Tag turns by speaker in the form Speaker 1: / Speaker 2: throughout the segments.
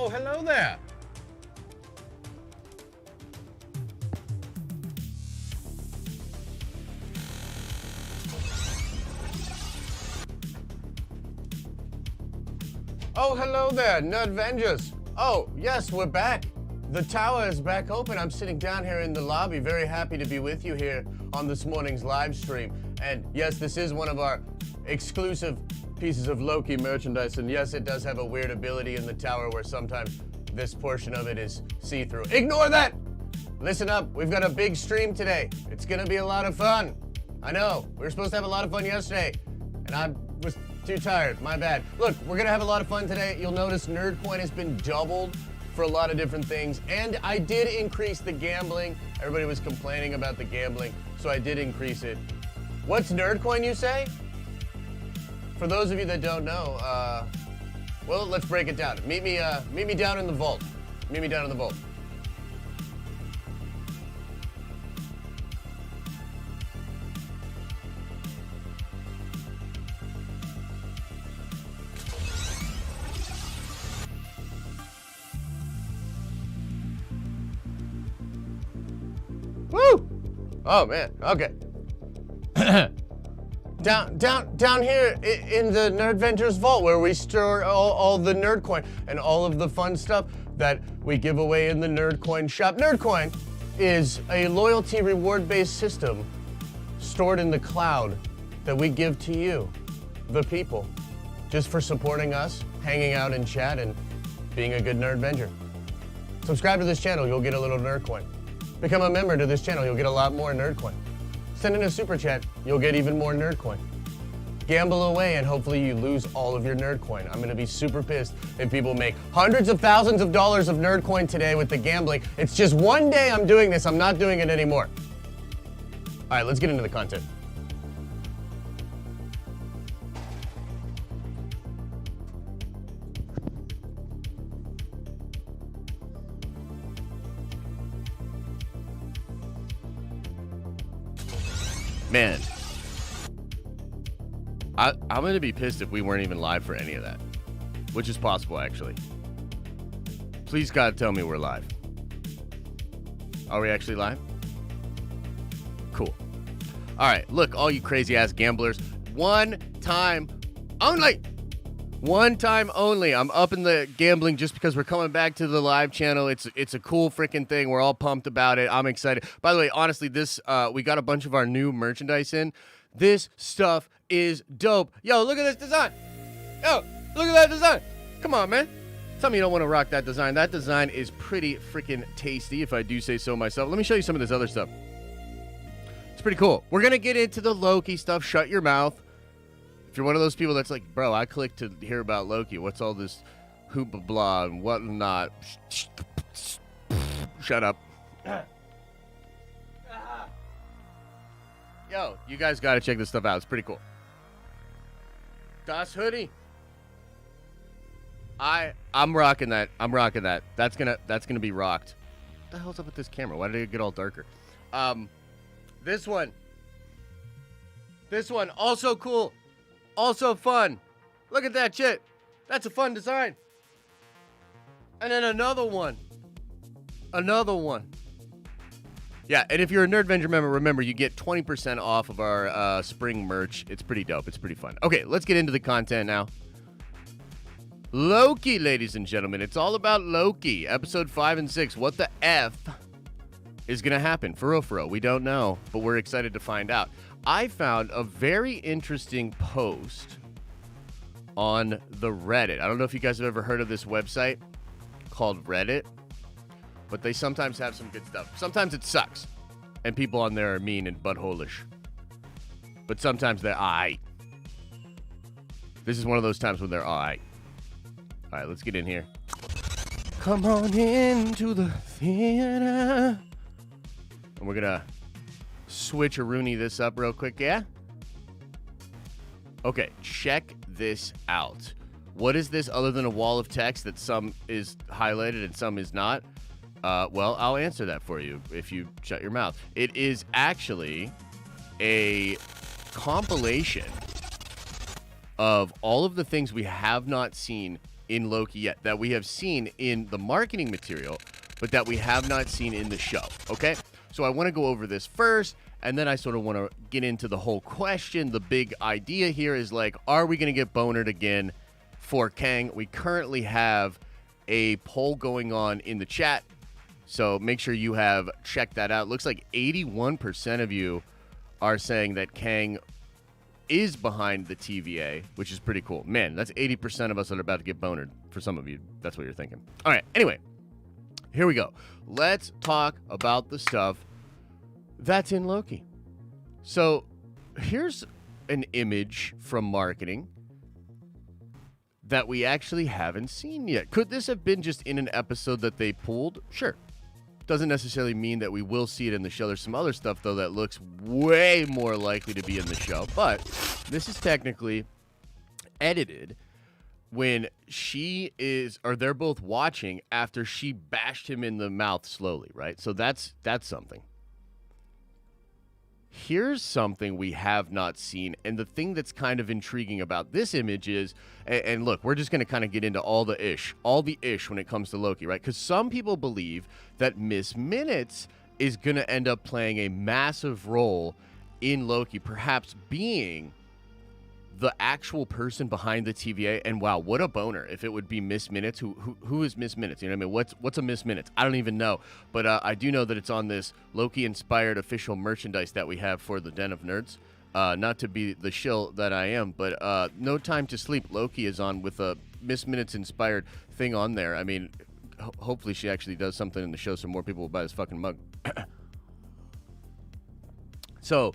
Speaker 1: Oh, hello there. Oh, hello there, Nerdvengers. Oh, yes, we're back. The tower is back open. I'm sitting down here in the lobby, very happy to be with you here on this morning's live stream. And yes, this is one of our exclusive pieces of Loki merchandise. And yes, it does have a weird ability in the tower where sometimes this portion of it is see-through. Ignore that! Listen up, we've got a big stream today. It's gonna be a lot of fun. I know, we were supposed to have a lot of fun yesterday, and I was too tired, my bad. Look, we're gonna have a lot of fun today. You'll notice Nerdcoin has been doubled for a lot of different things, and I did increase the gambling. Everybody was complaining about the gambling, so I did increase it. What's Nerdcoin, you say? For those of you that don't know, well, let's break it down. Meet me down in the vault. Meet me down in the vault. Woo! Oh man, okay. down here in the Nerdventures vault where we store all the Nerdcoin and all of the fun stuff that we give away in the Nerdcoin shop. Nerdcoin is a loyalty reward-based system stored in the cloud that we give to you, the people, just for supporting us, hanging out in chat, and being a good Nerdvenger. Subscribe to this channel, you'll get a little Nerdcoin. Become a member to this channel, you'll get a lot more Nerdcoin. Send in a super chat, you'll get even more Nerdcoin. Gamble away and hopefully you lose all of your Nerdcoin. I'm gonna be super pissed if people make hundreds of thousands of dollars of Nerdcoin today with the gambling. It's just one day I'm doing this, I'm not doing it anymore. All right, let's get into the content. Man, I'm gonna be pissed if we weren't even live for any of that, which is possible actually. Please God, tell me we're live. Are we actually live? Cool. All right, look, all you crazy ass gamblers, one time only. One time only. I'm upping the gambling just because we're coming back to the live channel. It's a cool freaking thing. We're all pumped about it. I'm excited. By the way, honestly, this we got a bunch of our new merchandise in. This stuff is dope. Yo, look at this design. Yo, look at that design. Come on, man. Tell me you don't want to rock that design. That design is pretty freaking tasty, if I do say so myself. Let me show you some of this other stuff. It's pretty cool. We're gonna get into the Loki stuff. Shut your mouth. If you're one of those people that's like, bro, I clicked to hear about Loki. What's all this hoopla blah and whatnot? Shut up. Yo, you guys got to check this stuff out. It's pretty cool. Das hoodie. I'm rocking that. I'm rocking that. That's gonna be rocked. What the hell's up with this camera? Why did it get all darker? This one also cool. Also fun. Look at that shit. That's a fun design. And then another one. Another one. Yeah, and if you're a Nerdvenger member, remember, you get 20% off of our spring merch. It's pretty dope. It's pretty fun. Okay, let's get into the content now. Loki, ladies and gentlemen. It's all about Loki. Episode 5 and 6. What the F is going to happen? For real, we don't know, but we're excited to find out. I found a very interesting post on the Reddit. I don't know if you guys have ever heard of this website called Reddit, but they sometimes have some good stuff. Sometimes it sucks, and people on there are mean and butthole-ish. But sometimes they're alright. This is one of those times when they're alright. Alright, let's get in here. Come on into the theater. And we're gonna switch-a-rooney this up real quick, yeah? Okay, check this out. What is this other than a wall of text that some is highlighted and some is not? Well, I'll answer that for you if you shut your mouth. It is actually a compilation of all of the things we have not seen in Loki yet that we have seen in the marketing material, but that we have not seen in the show, okay? So I want to go over this first, and then I sort of want to get into the whole question. The big idea here is, like, are we going to get Bohnered again for Kang? We currently have a poll going on in the chat, so make sure you have checked that out. Looks like 81% of you are saying that Kang is behind the TVA, which is pretty cool. Man, that's 80% of us that are about to get Bohnered. For some of you, that's what you're thinking. All right, anyway, here we go. Let's talk about the stuff that's in Loki. So here's an image from marketing that we actually haven't seen yet. Could this have been just in an episode that they pulled? Sure. Doesn't necessarily mean that we will see it in the show. There's some other stuff, though, that looks way more likely to be in the show. But this is technically edited when she is, or they're both watching after she bashed him in the mouth slowly, right? So that's something. Here's something we have not seen, and the thing that's kind of intriguing about this image is, and look, we're just going to kind of get into all the ish when it comes to Loki, right? Because some people believe that Miss Minutes is going to end up playing a massive role in Loki, perhaps being the actual person behind the TVA. And wow, what a boner if it would be Miss Minutes. Who is Miss Minutes? You know what I mean? What's a Miss Minutes? I don't even know. But I do know that it's on this Loki-inspired official merchandise that we have for the Den of Nerds. Not to be the shill that I am, but No Time to Sleep Loki is on with a Miss Minutes-inspired thing on there. I mean, hopefully she actually does something in the show so more people will buy this fucking mug. So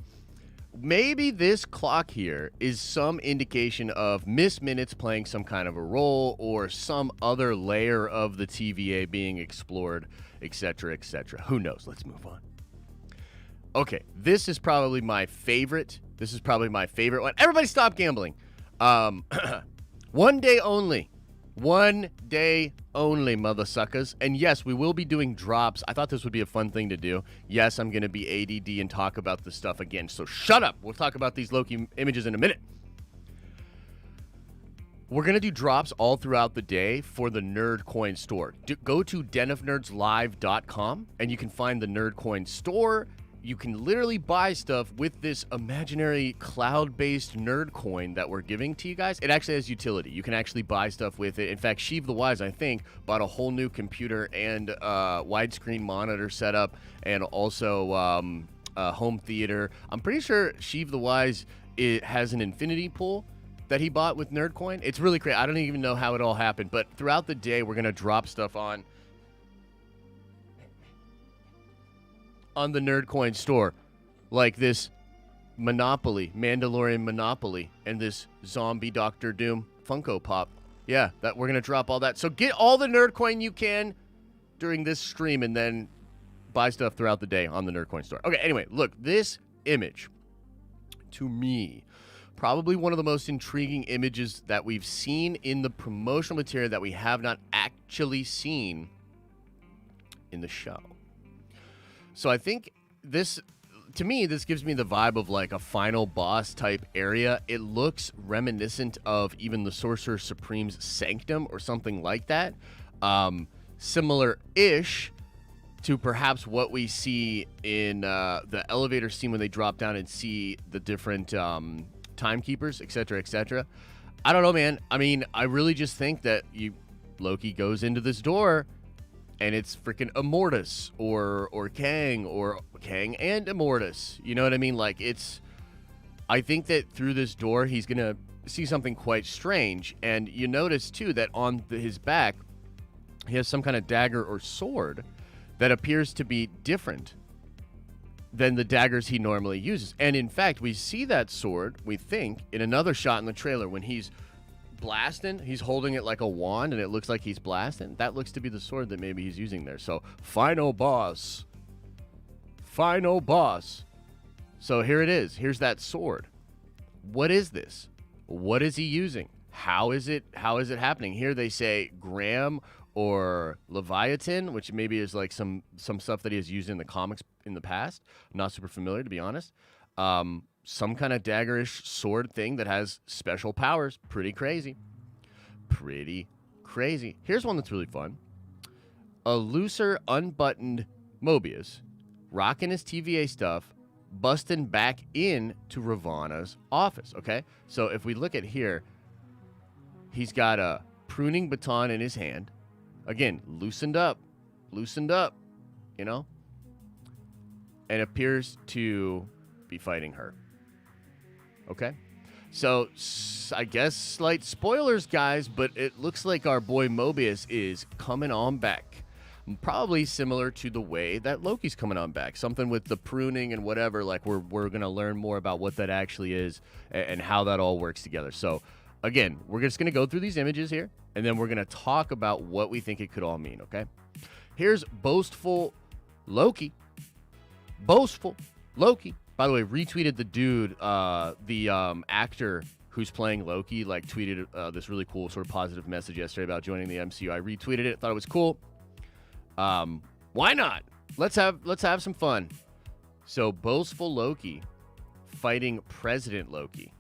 Speaker 1: maybe this clock here is some indication of Miss Minutes playing some kind of a role or some other layer of the TVA being explored, etc., etc. Who knows? Let's move on. Okay, this is probably my favorite. This is probably my favorite one. Everybody stop gambling. 1 day only. 1 day only, mother suckers. And yes, we will be doing drops. I thought this would be a fun thing to do. Yes, I'm going to be ADD and talk about this stuff again. So shut up. We'll talk about these Loki images in a minute. We're going to do drops all throughout the day for the Nerd Coin store. Go to denofnerdslive.com and you can find the Nerd Coin store. You can literally buy stuff with this imaginary cloud-based nerd coin that we're giving to you guys. It actually has utility. You can actually buy stuff with it. In fact, Sheev the Wise, I think, bought a whole new computer and widescreen monitor setup and also a home theater. I'm pretty sure Sheev the Wise has an infinity pool that he bought with Nerdcoin. It's really crazy. I don't even know how it all happened, but throughout the day, we're going to drop stuff on the Nerdcoin store, like this Mandalorian Monopoly, and this zombie Doctor Doom Funko Pop. Yeah, that we're going to drop all that. So get all the Nerdcoin you can during this stream and then buy stuff throughout the day on the Nerdcoin store. Okay, anyway, look, this image, to me, probably one of the most intriguing images that we've seen in the promotional material that we have not actually seen in the show. So I think this, to me, this gives me the vibe of like a final boss type area. It looks reminiscent of even the Sorcerer Supreme's Sanctum or something like that. Similar-ish to perhaps what we see in the elevator scene when they drop down and see the different timekeepers, etc., etc. I don't know, man. I mean, I really just think that Loki goes into this door and it's freaking Immortus or Kang or Kang and Immortus. You know what I mean? Like, I think that through this door, he's going to see something quite strange. And you notice, too, that on his back, he has some kind of dagger or sword that appears to be different than the daggers he normally uses. And in fact, we see that sword, we think, in another shot in the trailer when he's blasting. He's holding it like a wand and it looks like he's blasting. That looks to be the sword that maybe he's using there. So final boss. So here it is. Here's that sword. What is this? What is he using? How is it happening? Here they say Graham or Leviathan, which maybe is like some stuff that he has used in the comics in the past. I'm not super familiar, to be honest. Some kind of daggerish sword thing that has special powers. Pretty crazy. crazy. Here's one that's really fun. A looser, unbuttoned Mobius, rocking his TVA stuff, busting back in to Ravana's office, okay? So if we look at here, he's got a pruning baton in his hand. Again, loosened up, you know? And appears to be fighting her. Okay? So, I guess slight spoilers, guys, but it looks like our boy Mobius is coming on back. Probably similar to the way that Loki's coming on back. Something with the pruning and whatever, like we're going to learn more about what that actually is and how that all works together. So, again, we're just going to go through these images here, and then we're going to talk about what we think it could all mean, okay? Here's Boastful Loki. Boastful Loki. By the way, retweeted the dude, the actor who's playing Loki, like tweeted this really cool sort of positive message yesterday about joining the MCU. I retweeted it, thought it was cool. Why not? Let's have some fun. So Boastful Loki fighting President Loki,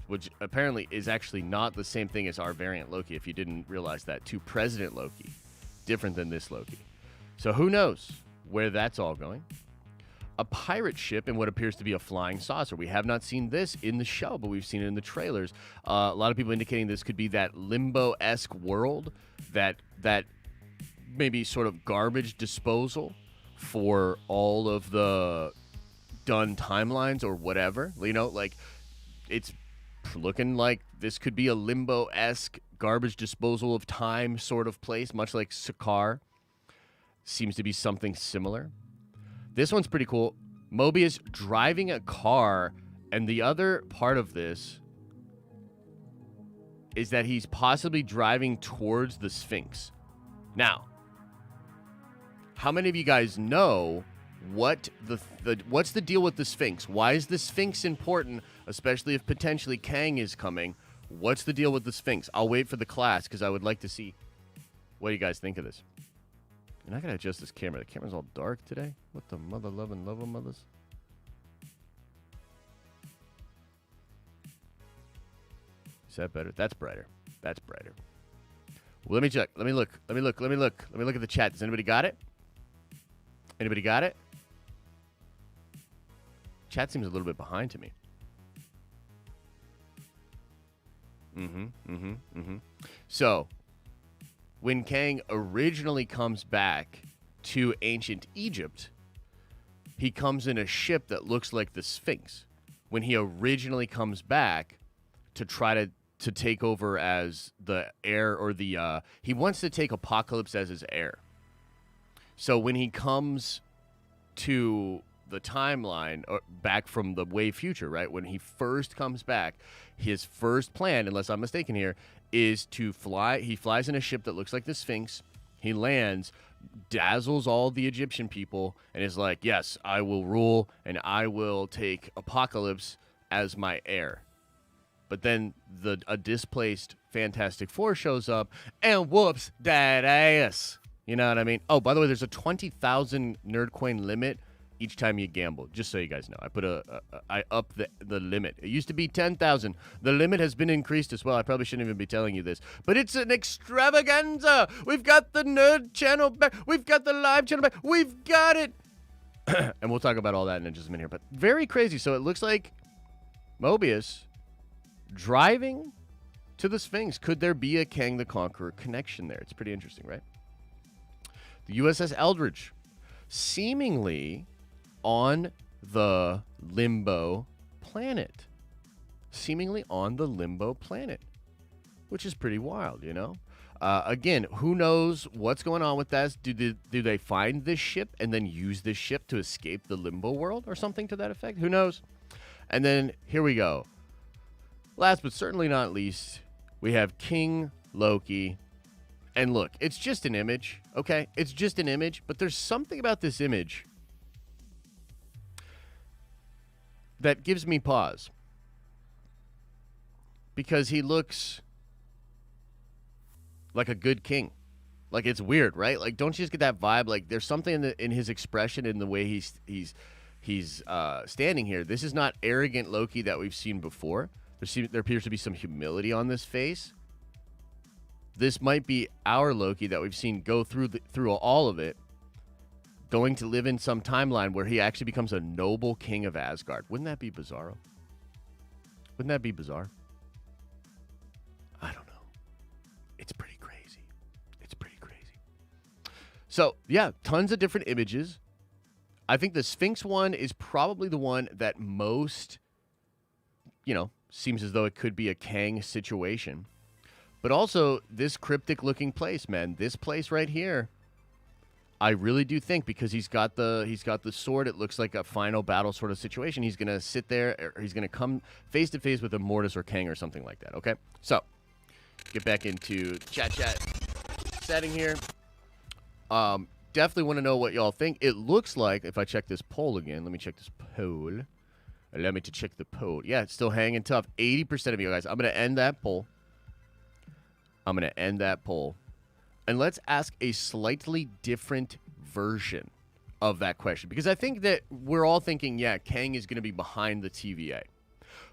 Speaker 1: which apparently is actually not the same thing as our variant Loki, if you didn't realize that. To President Loki, different than this Loki. So who knows where that's all going. A pirate ship in what appears to be a flying saucer. We have not seen this in the show, but we've seen it in the trailers. A lot of people indicating this could be that limbo-esque world, that maybe sort of garbage disposal for all of the done timelines or whatever. You know, like it's looking like this could be a limbo-esque garbage disposal of time sort of place, much like Sakaar. Seems to be something similar. This one's pretty cool. Mobius driving a car, and the other part of this is that he's possibly driving towards the Sphinx. Now, how many of you guys know what's the deal with the Sphinx? Why is the Sphinx important, especially if potentially Kang is coming? What's the deal with the Sphinx? I'll wait for the class because I would like to see what you guys think of this. And I gotta adjust this camera. The camera's all dark today. What the mother loving love of mothers? Is that better? That's brighter. That's brighter. Well, let me check. Let me look at the chat. Does anybody got it? Anybody got it? Chat seems a little bit behind to me. So, when Kang originally comes back to ancient Egypt, he comes in a ship that looks like the Sphinx. When he originally comes back to try to take over as the heir, or he wants to take Apocalypse as his heir. So when he comes to the timeline, or back from the way future, right? When he first comes back, his first plan, unless I'm mistaken here, is to fly. He flies in a ship that looks like the Sphinx. He lands, dazzles all the Egyptian people, and is like, yes, I will rule, and I will take Apocalypse as my heir. But then a displaced Fantastic Four shows up and whoops that ass. You know what I mean? Oh, by the way, there's a 20,000 nerd coin limit each time you gamble. Just so you guys know, I upped the limit. It used to be 10,000. The limit has been increased as well. I probably shouldn't even be telling you this, but it's an extravaganza. We've got the nerd channel back. We've got the live channel back. We've got it. And we'll talk about all that in just a minute here. But very crazy. So it looks like Mobius driving to the Sphinx. Could there be a Kang the Conqueror connection there? It's pretty interesting, right? The USS Eldridge, seemingly on the Limbo planet. Seemingly on the Limbo planet, which is pretty wild, you know? Again, who knows what's going on with that? Do they find this ship and then use this ship to escape the Limbo world or something to that effect? Who knows? And then here we go. Last but certainly not least, we have King Loki. And look, it's just an image, okay? It's just an image, but there's something about this image that gives me pause. Because he looks like a good king. Like, it's weird, right? Like, don't you just get that vibe? Like, there's something in his expression, in the way he's standing here. This is not arrogant Loki that we've seen before. There appears to be some humility on this face. this might be our Loki that we've seen go through all of it, going to live in some timeline where he actually becomes a noble king of Asgard. Wouldn't that be bizarro? Wouldn't that be bizarre? I don't know. It's pretty crazy. It's pretty crazy. So, yeah, tons of different images. I think the Sphinx one is probably the one that most, seems as though it could be a Kang situation. But also, this cryptic-looking place, man. This place right here, I really do think, because he's got the sword, it looks like a final battle sort of situation. He's going to sit there, or he's going to come face-to-face with a Mortis or Kang or something like that, okay? So, get back into chat setting here. Definitely want to know what y'all think. It looks like, if I check this poll again, let me check this poll. Allow me to check the poll. Yeah, it's still hanging tough. 80% of you guys. I'm going to end that poll. And let's ask a slightly different version of that question. Because I think that we're all thinking, yeah, Kang is going to be behind the TVA.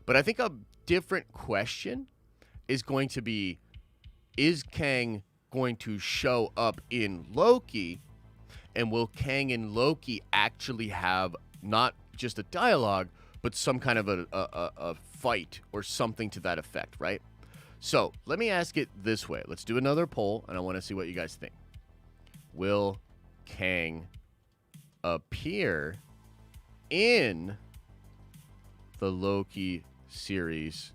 Speaker 1: But I think a different question is going to be, is Kang going to show up in Loki? And will Kang and Loki actually have not just a dialogue, but some kind of a fight or something to that effect, right? So let me ask it this way. Let's do another poll, and I want to see what you guys think. Will Kang appear in the Loki series?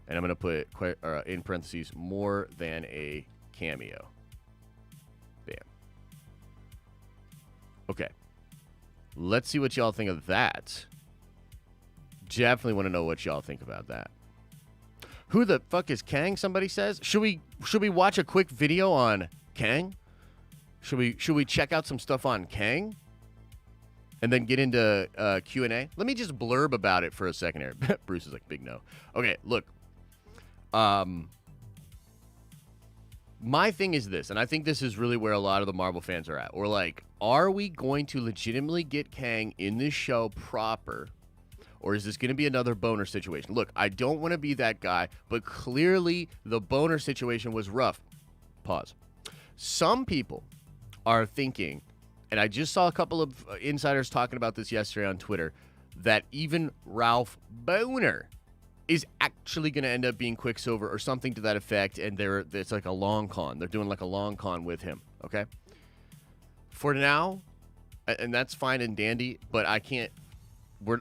Speaker 1: And I'm going to put in parentheses, more than a cameo. Bam. Okay. Let's see what y'all think of that. Definitely want to know what y'all think about that. Who the fuck is Kang? Somebody says. Should we watch a quick video on Kang? Should we check out some stuff on Kang? And then get into Q&A? Let me just blurb about it for a second here. Bruce is like, big no. Okay, look. My thing is this, and I think this is really where a lot of the Marvel fans are at. Or like, are we going to legitimately get Kang in this show proper? Or is this going to be another Boner situation? Look, I don't want to be that guy, but clearly the Boner situation was rough. Pause. Some people are thinking, and I just saw a couple of insiders talking about this yesterday on Twitter, that even Ralph Bohner is actually going to end up being Quicksilver or something to that effect, and it's like a long con. They're doing like a long con with him, okay? For now, and that's fine and dandy, but I can't.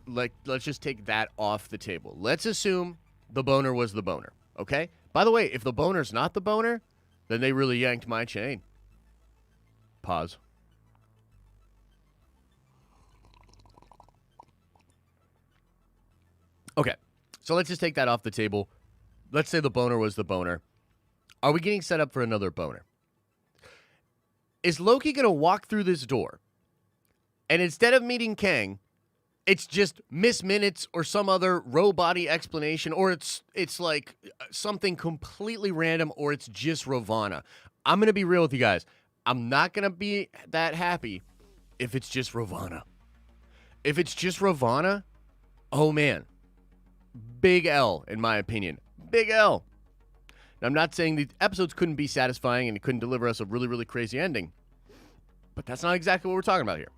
Speaker 1: Let's just take that off the table. Let's assume the Boner was the Boner, okay? By the way, if the Boner's not the Boner, then they really yanked my chain. Pause. Okay, so let's just take that off the table. Let's say the Boner was the Boner. Are we getting set up for another Boner? Is Loki going to walk through this door, and instead of meeting Kang, it's just Miss Minutes or some other robot-y explanation, or it's like something completely random, or it's just Ravonna? I'm going to be real with you guys. I'm not going to be that happy if it's just Ravonna. If it's just Ravonna, oh man. Big L, in my opinion. Big L. Now, I'm not saying the episodes couldn't be satisfying and it couldn't deliver us a really, really crazy ending, but that's not exactly what we're talking about here.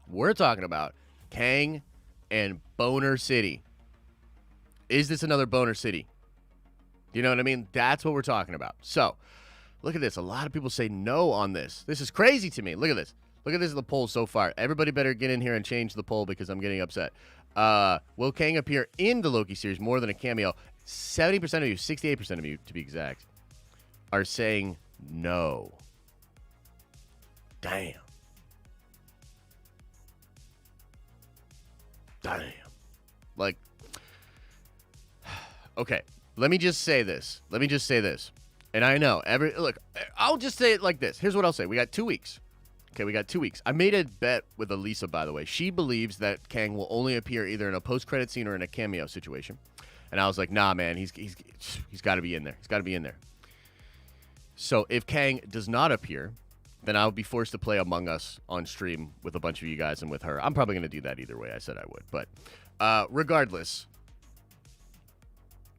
Speaker 1: We're talking about Kang and Boner City. Is this another Boner City? You know what I mean? That's what we're talking about. So, look at this. A lot of people say no on this. This is crazy to me. Look at this. Look at this in the poll so far. Everybody better get in here and change the poll because I'm getting upset. Will Kang appear in the Loki series more than a cameo? 70% of you, 68% of you to be exact, are saying no. Damn. Like, okay, let me just say this. And I know, look, I'll just say it like this. Here's what I'll say. We got 2 weeks. Okay, we got 2 weeks. I made a bet with Elisa, by the way. She believes that Kang will only appear either in a post-credit scene or in a cameo situation. And I was like, nah, man, he's got to be in there. He's got to be in there. So if Kang does not appear, then I'll be forced to play Among Us on stream with a bunch of you guys and with her. I'm probably going to do that either way. I said I would. But regardless,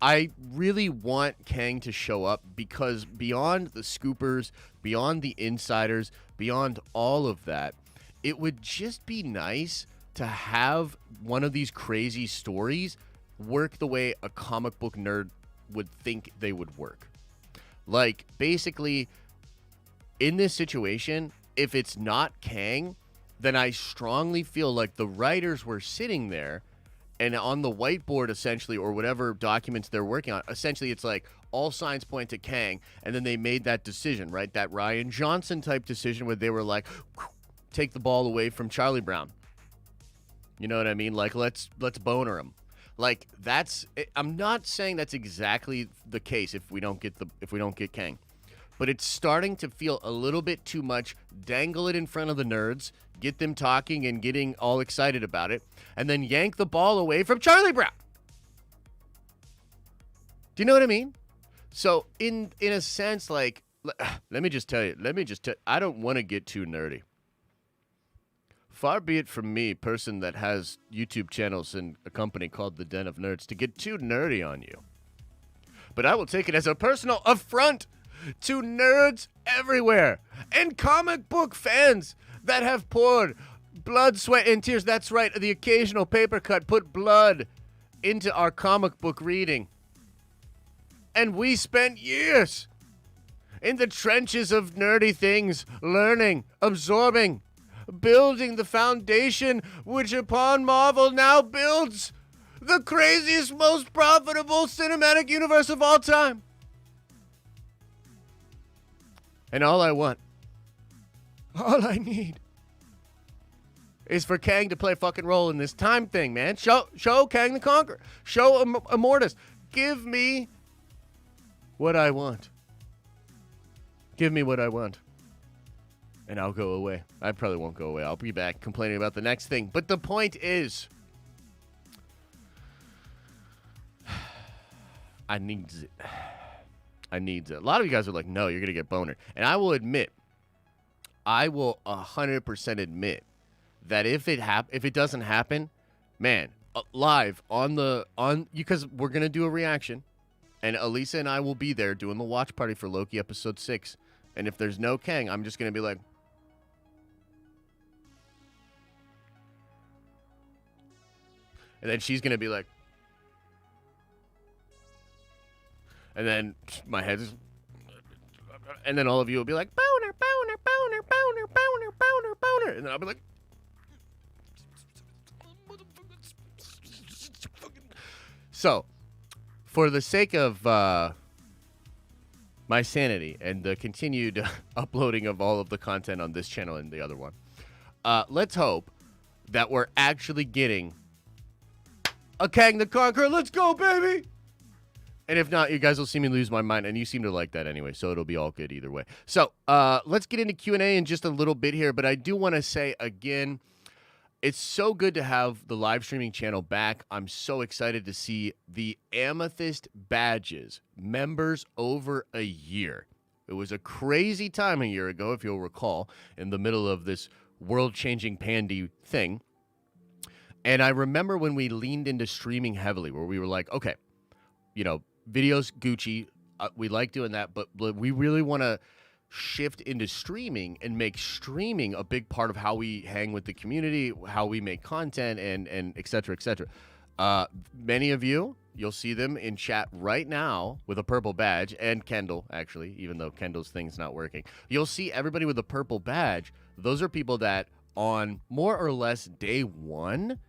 Speaker 1: I really want Kang to show up because beyond the scoopers, beyond the insiders, beyond all of that, it would just be nice to have one of these crazy stories work the way a comic book nerd would think they would work. Like, basically, in this situation, if it's not Kang, then I strongly feel like the writers were sitting there and on the whiteboard, essentially, or whatever documents they're working on, essentially it's like all signs point to Kang, and then they made that decision, right? That Ryan Johnson type decision where they were like, take the ball away from Charlie Brown. You know what I mean? Like, let's boner him. Like, I'm not saying that's exactly the case if we don't get Kang. But it's starting to feel a little bit too much. Dangle it in front of the nerds, get them talking and getting all excited about it, and then yank the ball away from Charlie Brown. Do you know what I mean? So in a sense, like, let me just tell you, I don't want to get too nerdy. Far be it from me, person that has YouTube channels and a company called The Den of Nerds, to get too nerdy on you. But I will take it as a personal affront to nerds everywhere and comic book fans that have poured blood, sweat, and tears. That's right, the occasional paper cut put blood into our comic book reading. And we spent years in the trenches of nerdy things, learning, absorbing, building the foundation which upon Marvel now builds the craziest, most profitable cinematic universe of all time. And all I need is for Kang to play a fucking role in this time thing, man. Show Kang the Conqueror. Show Immortus. Give me what I want. Give me what I want. And I'll go away. I probably won't go away. I'll be back complaining about the next thing. But the point is, I need it. A lot of you guys are like, no, you're going to get Bohnered. And I will admit, I will 100% admit that if it doesn't happen, man, live because we're going to do a reaction. And Elisa and I will be there doing the watch party for Loki episode 6. And if there's no Kang, I'm just going to be like, and then she's going to be like, and then my head is, and then all of you will be like, Bohner, Bohner, Bohner, Bohner, Bohner, Bohner, Bohner. And then I'll be like, so, for the sake of my sanity and the continued uploading of all of the content on this channel and the other one, let's hope that we're actually getting a Kang the Conqueror. Let's go, baby! And if not, you guys will see me lose my mind, and you seem to like that anyway, so it'll be all good either way. So, let's get into Q&A in just a little bit here, but I do want to say, again, it's so good to have the live streaming channel back. I'm so excited to see the Amethyst badges, members over a year. It was a crazy time a year ago, if you'll recall, in the middle of this world-changing pandy thing. And I remember when we leaned into streaming heavily, where we were like, okay, you know, videos, Gucci, we like doing that, but we really want to shift into streaming and make streaming a big part of how we hang with the community, how we make content, and et cetera, et cetera. Many of you, you'll see them in chat right now with a purple badge, and Kendall, actually, even though Kendall's thing's not working. You'll see everybody with a purple badge. Those are people that on more or less day one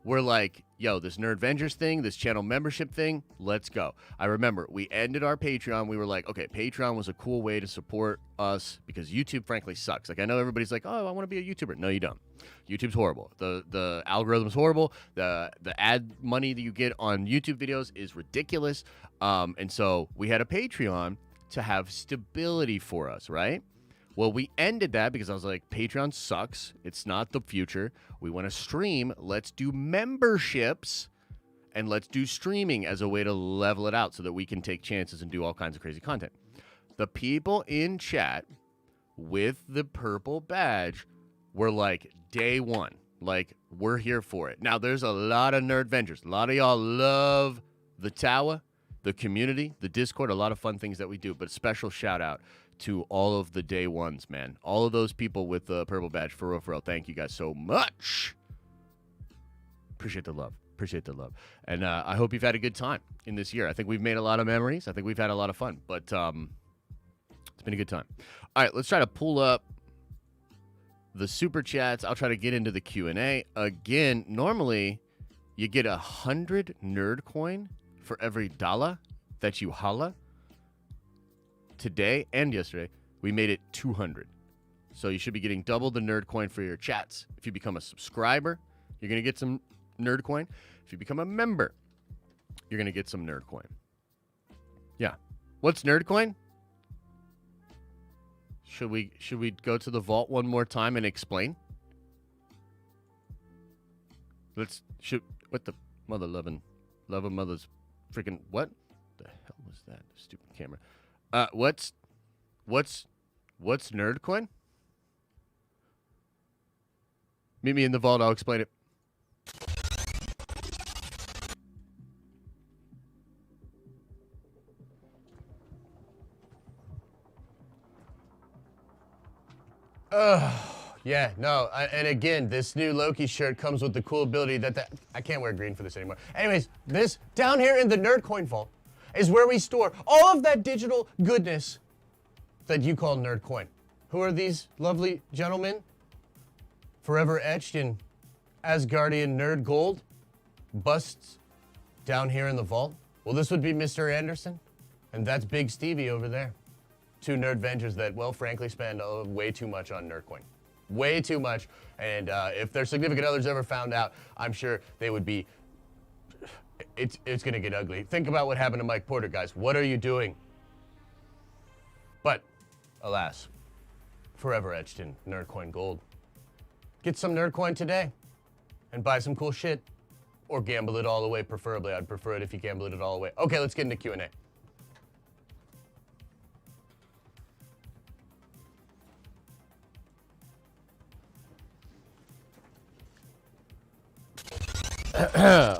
Speaker 1: were like, yo, this Nerd Vengers thing, this channel membership thing, let's go. I remember we ended our Patreon. We were like, okay, Patreon was a cool way to support us because YouTube, frankly, sucks. Like, I know everybody's like, oh, I want to be a YouTuber. No, you don't. YouTube's horrible. The algorithm's horrible. The ad money that you get on YouTube videos is ridiculous. And so we had a Patreon to have stability for us, right? Well, we ended that because I was like, Patreon sucks. It's not the future. We want to stream. Let's do memberships and let's do streaming as a way to level it out so that we can take chances and do all kinds of crazy content. The people in chat with the purple badge were like, day one. Like, we're here for it. Now, there's a lot of Nerd Vengers. A lot of y'all love the tower. the community, the Discord, a lot of fun things that we do. But special shout out to all of the day ones, man. All of those people with the purple badge, for real, thank you guys so much. Appreciate the love. Appreciate the love. And I hope you've had a good time in this year. I think we've made a lot of memories. I think we've had a lot of fun. But it's been a good time. All right, let's try to pull up the super chats. I'll try to get into the Q&A. Again, normally you get 100 nerd coin for every dollar that you holla. Today and yesterday, we made it 200. So you should be getting double the nerd coin for your chats. If you become a subscriber, you're going to get some nerd coin. If you become a member, you're going to get some nerd coin. Yeah. What's nerd coin? Should we go to the vault one more time and explain? What the mother loving mother's freaking what? The hell was that? Stupid camera. What's nerd coin? Meet me in the vault, I'll explain it. Yeah, no, and again, this new Loki shirt comes with the cool ability that I can't wear green for this anymore. Anyways, this down here in the Nerd Coin Vault is where we store all of that digital goodness that you call Nerd Coin. Who are these lovely gentlemen? Forever etched in Asgardian nerd gold, busts down here in the vault. Well, this would be Mr. Anderson, and that's Big Stevie over there. Two nerd vengers that, well, frankly, spend way too much on Nerdcoin. Way too much. And if their significant others ever found out, I'm sure they would be... It's going to get ugly. Think about what happened to Mike Porter, guys. What are you doing? But, alas, forever etched in Nerdcoin gold. Get some Nerdcoin today and buy some cool shit. Or gamble it all away, preferably. I'd prefer it if you gamble it all away. Okay, let's get into Q&A.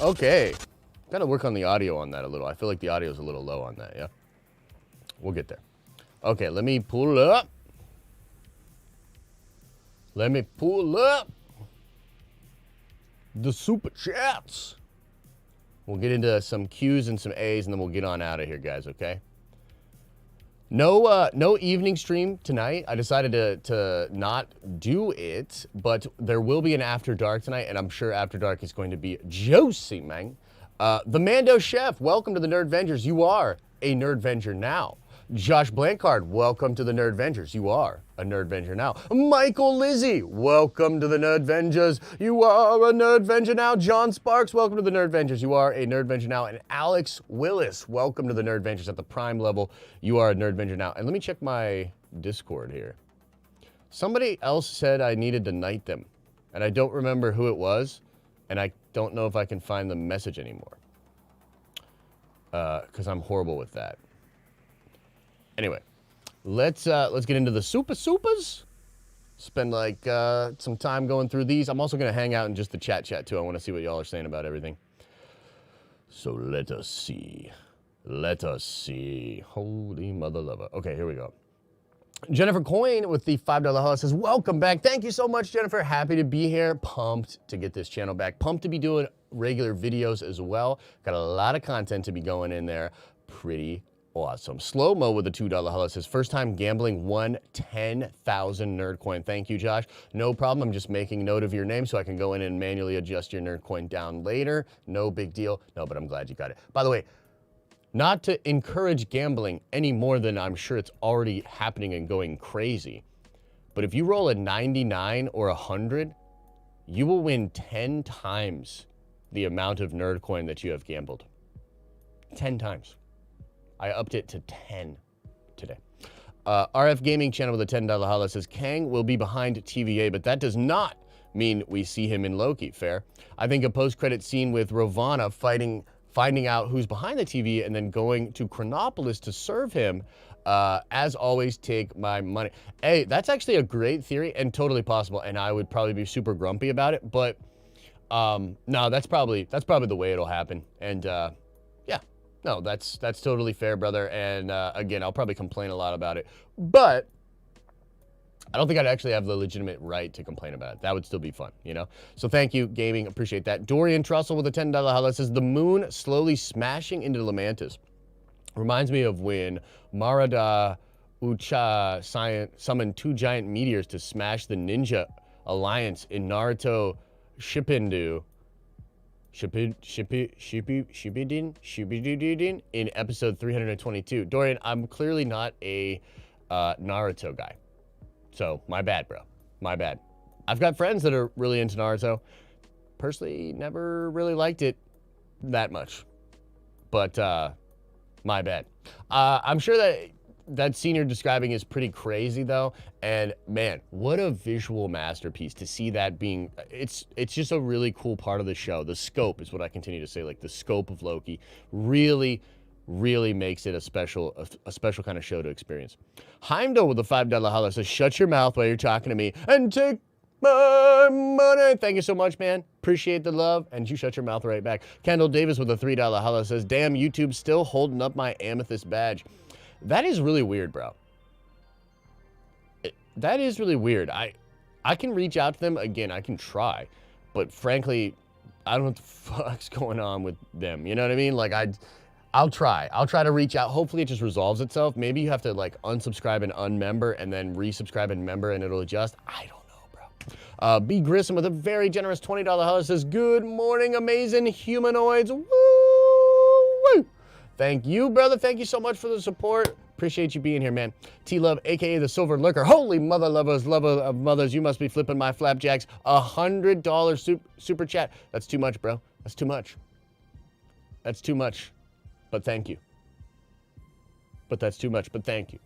Speaker 1: Okay. Gotta work on the audio on that a little. I feel like the audio's a little low on that, yeah? We'll get there. Okay, let me pull up. The super chats. We'll get into some Q's and some A's, and then we'll get on out of here, guys, okay? No evening stream tonight. I decided to not do it, but there will be an After Dark tonight, and I'm sure After Dark is going to be juicy, man. The Mando Chef, welcome to the Nerd Vengers. You are a Nerd Venger now. Josh Blancard, welcome to the Nerd Vengers. You are a Nerd Venger now. Michael Lizzie, welcome to the Nerd Vengers. You are a Nerd Venger now. John Sparks, welcome to the Nerd Vengers. You are a Nerd Venger now. And Alex Willis, welcome to the Nerd Vengers at the Prime level. You are a Nerd Venger now. And let me check my Discord here. Somebody else said I needed to knight them, and I don't remember who it was, and I don't know if I can find the message anymore, because I'm horrible with that. Anyway, let's get into the supers. Spend like some time going through these. I'm also gonna hang out in just the chat too. I want to see what y'all are saying about everything. So let us see. Holy mother lover. Okay, here we go. Jennifer Coyne with the $5 holla says, welcome back. Thank you so much, Jennifer. Happy to be here. Pumped to get this channel back. Pumped to be doing regular videos as well. Got a lot of content to be going in there. Pretty awesome. Slow-mo with the $2 holla says, first time gambling won 10,000 nerd coin. Thank you, Josh. No problem. I'm just making note of your name so I can go in and manually adjust your nerd coin down later. No big deal. No, but I'm glad you got it. By the way, not to encourage gambling any more than I'm sure it's already happening and going crazy, but if you roll a 99 or 100, you will win 10 times the amount of nerd coin that you have gambled. 10 times. I upped it to 10 today. RF Gaming Channel with a $10 holla says, Kang will be behind TVA, but that does not mean we see him in Loki. Fair. I think a post-credit scene with Ravonna finding out who's behind the TV and then going to Chronopolis to serve him. As always, take my money. Hey, that's actually a great theory and totally possible, and I would probably be super grumpy about it, but no, that's probably the way it'll happen. And yeah, No, that's totally fair, brother. And again, I'll probably complain a lot about it, but I don't think I'd actually have the legitimate right to complain about it. That would still be fun, you know? So thank you, gaming. Appreciate that. Dorian Trussell with a $10 holla says, the moon slowly smashing into Lamantis. Reminds me of when Marada Ucha summoned 2 giant meteors to smash the ninja alliance in Naruto Shippuden in episode 322. Dorian, I'm clearly not a Naruto guy. So, my bad, bro. My bad. I've got friends that are really into Naruto. Personally, never really liked it that much. But, my bad. I'm sure that scene you're describing is pretty crazy, though. And, man, what a visual masterpiece to see that being... It's just a really cool part of the show. The scope is what I continue to say. Like, the scope of Loki really makes it a special kind of show to experience. Heimdall with a $5 holla says, shut your mouth while you're talking to me and take my money. Thank you so much, man. Appreciate the love. And you shut your mouth right back. Kendall Davis with a $3 holla says, damn, YouTube's still holding up my amethyst badge. That is really weird, bro. That is really weird. I can reach out to them. Again, I can try. But frankly, I don't know what the fuck's going on with them. You know what I mean? Like, I'll try to reach out. Hopefully it just resolves itself. Maybe you have to like unsubscribe and unmember and then resubscribe and member and it'll adjust. I don't know, bro. B. Grissom with a very generous $20 holla says, good morning, amazing humanoids. Woo! Woo! Thank you, brother. Thank you so much for the support. Appreciate you being here, man. T-Love, a.k.a. the Silver Lurker. Holy mother lovers, lover of mothers. You must be flipping my flapjacks. $100 super chat. That's too much, bro. That's too much. That's too much. But thank you. But that's too much, but thank you.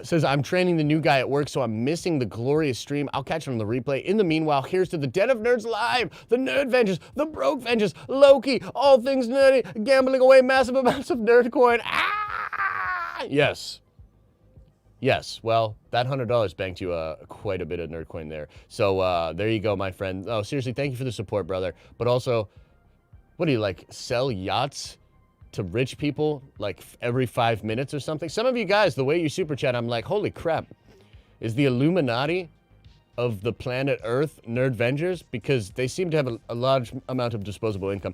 Speaker 1: Says, I'm training the new guy at work, so I'm missing the glorious stream. I'll catch him on the replay. In the meanwhile, here's to the Den of Nerds Live, the Nerd Vengers, the Broke Vengers, Loki, all things nerdy, gambling away massive amounts of nerd coin. Ah! Yes. Yes, well, that $100 banked you quite a bit of nerd coin there. So there you go, my friend. Oh, seriously, thank you for the support, brother. But also, what do you, like, sell yachts to rich people like every 5 minutes or something? Some of you guys, the way you super chat, I'm like, holy crap, is the Illuminati of the planet Earth Nerd Vengers? Because they seem to have a large amount of disposable income.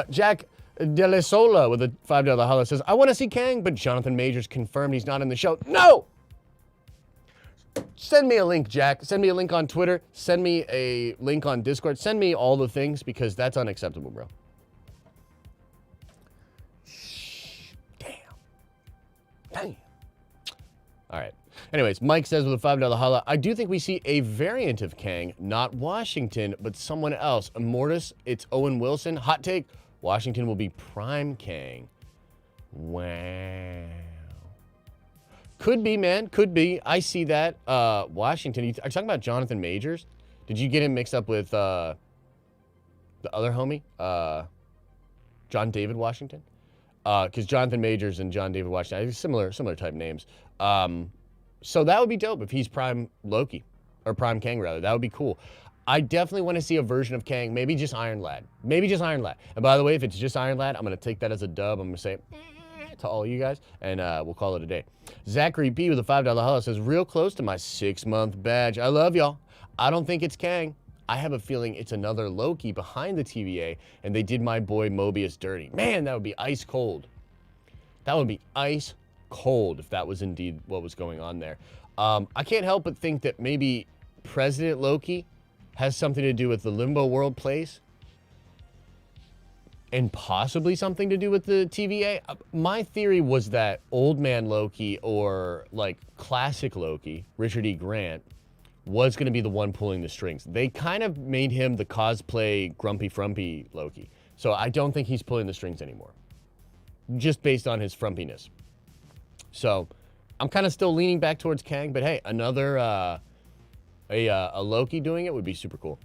Speaker 1: Jack Dele Sola with a $5 holla says, I want to see Kang, but Jonathan Majors confirmed he's not in the show. No! Send me a link, Jack. Send me a link on Twitter. Send me a link on Discord. Send me all the things because that's unacceptable, bro. Damn. All right. Anyways, Mike says with a $5 holla, I do think we see a variant of Kang, not Washington, but someone else. Immortus, it's Owen Wilson. Hot take, Washington will be Prime Kang. Wow. Could be, man. Could be. I see that. Washington, are you talking about Jonathan Majors? Did you get him mixed up with the other homie? John David Washington? Because Jonathan Majors and John David Washington have similar type names. So that would be dope if he's Prime Loki, or Prime Kang rather. That would be cool. I definitely want to see a version of Kang, maybe just Iron Lad. Maybe just Iron Lad. And by the way, if it's just Iron Lad, I'm going to take that as a dub. I'm going to say to all you guys, and we'll call it a day. Zachary P with a $5 holla says, real close to my 6-month badge. I love y'all. I don't think it's Kang. I have a feeling it's another Loki behind the TVA, and they did my boy Mobius dirty. Man, that would be ice cold. That would be ice cold if that was indeed what was going on there. I can't help but think that maybe President Loki has something to do with the Limbo World place, and possibly something to do with the TVA. My theory was that Old Man Loki, or like classic Loki, Richard E. Grant, was going to be the one pulling the strings. They kind of made him the cosplay Grumpy Frumpy Loki. So I don't think he's pulling the strings anymore, just based on his frumpiness. So I'm kind of still leaning back towards Kang, but hey, another a Loki doing it would be super cool.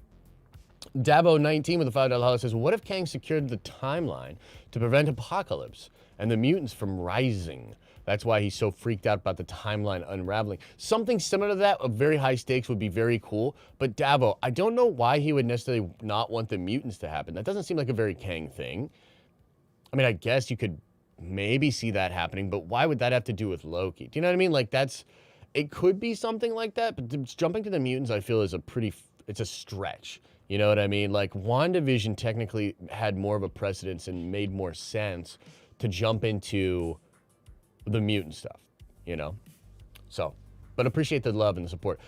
Speaker 1: Dabo19 with a $5 holla says, what if Kang secured the timeline to prevent Apocalypse and the mutants from rising? That's why he's so freaked out about the timeline unraveling. Something similar to that, of very high stakes, would be very cool. But Dabo, I don't know why he would necessarily not want the mutants to happen. That doesn't seem like a very Kang thing. I mean, I guess you could maybe see that happening, but why would that have to do with Loki? Do you know what I mean? Like, it could be something like that, but jumping to the mutants, I feel, is it's a stretch. You know what I mean? Like, WandaVision technically had more of a precedence and made more sense to jump into the mutant stuff, you know? So, but appreciate the love and the support.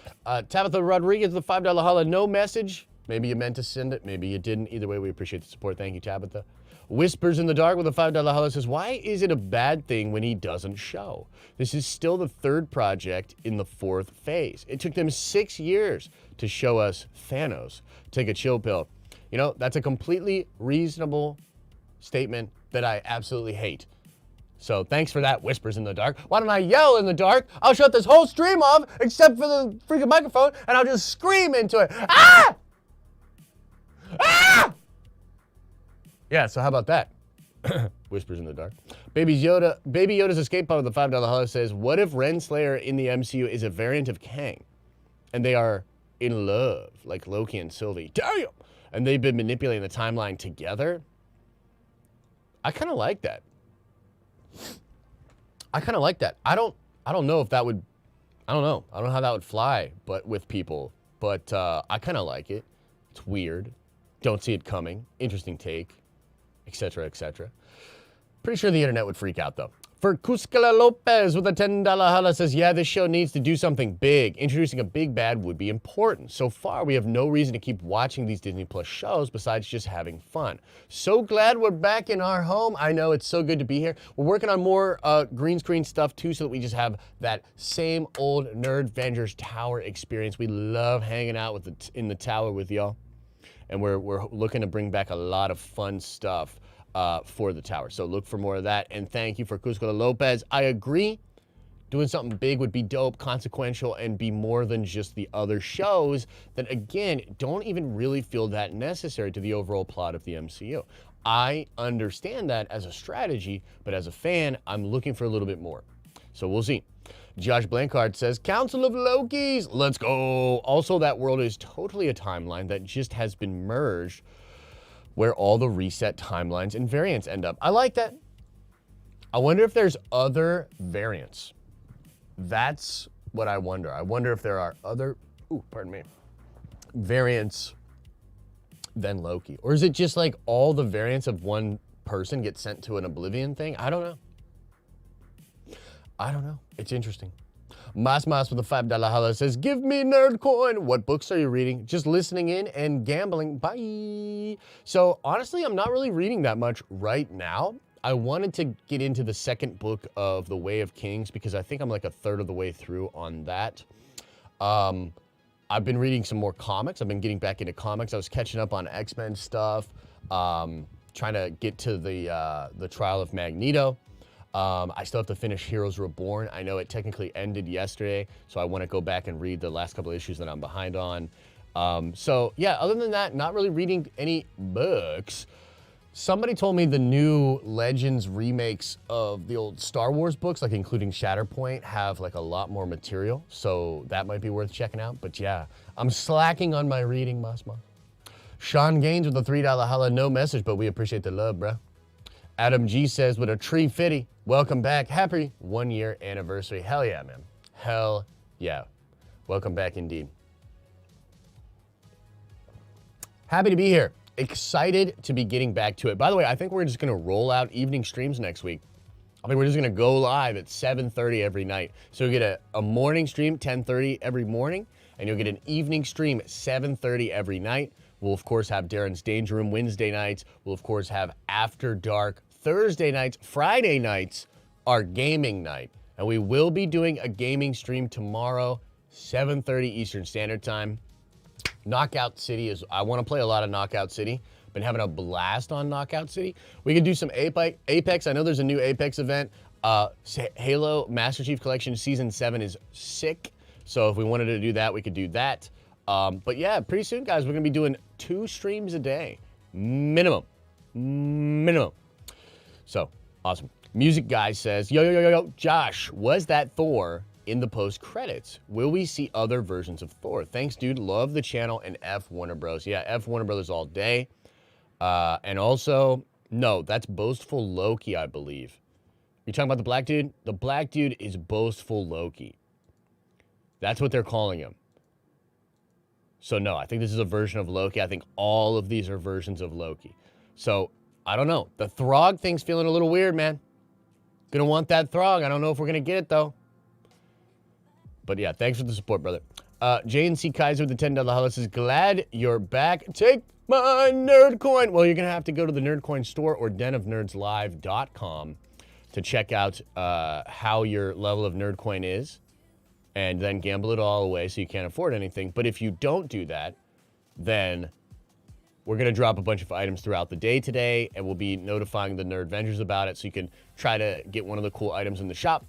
Speaker 1: Tabitha Rodriguez, the $5 holla, no message. Maybe you meant to send it, maybe you didn't. Either way, we appreciate the support. Thank you, Tabitha. Whispers in the Dark with a $5 holla says, why is it a bad thing when he doesn't show? This is still the third project in the fourth phase. It took them 6 years to show us Thanos. Take a chill pill. You know, that's a completely reasonable statement that I absolutely hate. So thanks for that, Whispers in the Dark. Why don't I yell in the dark? I'll shut this whole stream off except for the freaking microphone, and I'll just scream into it. Ah! Ah! Yeah, so how about that? Whispers in the Dark. Baby Yoda's escape pod with the $5 holla says, what if Renslayer in the MCU is a variant of Kang? And they are in love, like Loki and Sylvie. Damn! And they've been manipulating the timeline together? I kind of like that. I don't know if that would, I don't know how that would fly, but with people, but I kind of like it. It's weird. Don't see it coming. Interesting take, etc., etc. Pretty sure the internet would freak out, though. For Cuscala Lopez with a $10 holla says, yeah, this show needs to do something big. Introducing a big bad would be important. So far, we have no reason to keep watching these Disney Plus shows besides just having fun. So glad we're back in our home. I know, it's so good to be here. We're working on more green screen stuff, too, so that we just have that same old Nerd Avengers Tower experience. We love hanging out in the tower with y'all. And we're looking to bring back a lot of fun stuff for the tower. So look for more of that. And thank you for Cusco Lopez. I agree. Doing something big would be dope, consequential, and be more than just the other shows that, again, don't even really feel that necessary to the overall plot of the MCU. I understand that as a strategy, but as a fan, I'm looking for a little bit more. So we'll see. Josh Blancard says, Council of Lokis, let's go. Also, that world is totally a timeline that just has been merged where all the reset timelines and variants end up. I like that. I wonder if there's other variants. That's what I wonder. I wonder if there are other, variants than Loki. Or is it just like all the variants of one person get sent to an Oblivion thing? I don't know. It's interesting. Mas with a $5 holla says, give me nerd coin. What books are you reading? Just listening in and gambling. Bye. So honestly, I'm not really reading that much right now. I wanted to get into the second book of The Way of Kings because I think I'm like a third of the way through on that. I've been reading some more comics. I've been getting back into comics. I was catching up on X-Men stuff, trying to get to the Trial of Magneto. I still have to finish Heroes Reborn. I know it technically ended yesterday, so I want to go back and read the last couple of issues that I'm behind on. So yeah, other than that, not really reading any books. Somebody told me the new Legends remakes of the old Star Wars books, like including Shatterpoint, have like a lot more material, so that might be worth checking out. But yeah, I'm slacking on my reading, Masma. Sean Gaines with a $3 holla, no message, but we appreciate the love, bruh. Adam G says, with a tree fitty, welcome back. Happy 1 year anniversary. Hell yeah, man. Hell yeah. Welcome back indeed. Happy to be here. Excited to be getting back to it. By the way, I think we're just going to roll out evening streams next week. I think we're just going to go live at 7:30 every night. So you get a morning stream, 10:30 every morning, and you'll get an evening stream at 7:30 every night. We'll, of course, have Darren's Danger Room Wednesday nights. We'll, of course, have After Dark Thursday nights. Friday nights are gaming night. And we will be doing a gaming stream tomorrow, 7:30 Eastern Standard Time. Knockout City is, I want to play a lot of Knockout City. Been having a blast on Knockout City. We could do some Apex. I know there's a new Apex event. Halo Master Chief Collection Season 7 is sick. So if we wanted to do that, we could do that. But yeah, pretty soon, guys, we're going to be doing 2 streams a day. Minimum. So, awesome. Music Guy says, yo, Josh, was that Thor in the post-credits? Will we see other versions of Thor? Thanks, dude. Love the channel and F Warner Bros. Yeah, F Warner Brothers all day. And also, no, that's Boastful Loki, I believe. You talking about the black dude? The black dude is boastful Loki. That's what they're calling him. So no, I think this is a version of Loki. I think all of these are versions of Loki. So I don't know. The Throg thing's feeling a little weird, man. Gonna want that Throg. I don't know if we're gonna get it though. But yeah, thanks for the support, brother. JNC Kaiser with the $10 holla says, glad you're back. Take my nerd coin. Well, you're gonna have to go to the Nerd Coin store or denofnerdslive.com to check out how your level of nerd coin is, and then gamble it all away so you can't afford anything. But if you don't do that, then we're going to drop a bunch of items throughout the day today, and we'll be notifying the Nerd Vengers about it so you can try to get one of the cool items in the shop.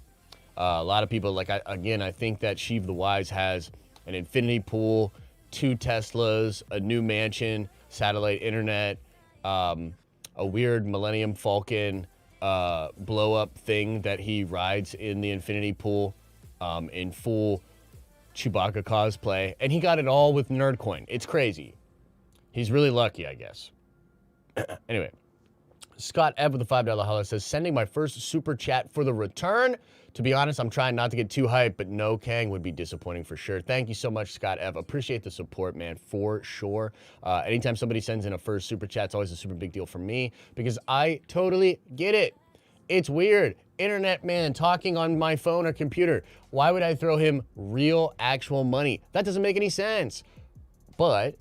Speaker 1: A lot of people, like, I think that Sheev the Wise has an infinity pool, 2 Teslas, a new mansion, satellite internet, a weird Millennium Falcon blow-up thing that he rides in the infinity pool in full Chewbacca cosplay, and he got it all with Nerdcoin. It's crazy. He's really lucky, I guess. Anyway, Scott Ev with the $5 holla says, sending my first super chat for the return. To be honest, I'm trying not to get too hyped, but no Kang would be disappointing for sure. Thank you so much, Scott Ev. Appreciate the support, man, for sure. Anytime somebody sends in a first super chat, it's always a super big deal for me because I totally get it. It's weird. Internet man talking on my phone or computer. Why would I throw him real, actual money? That doesn't make any sense. But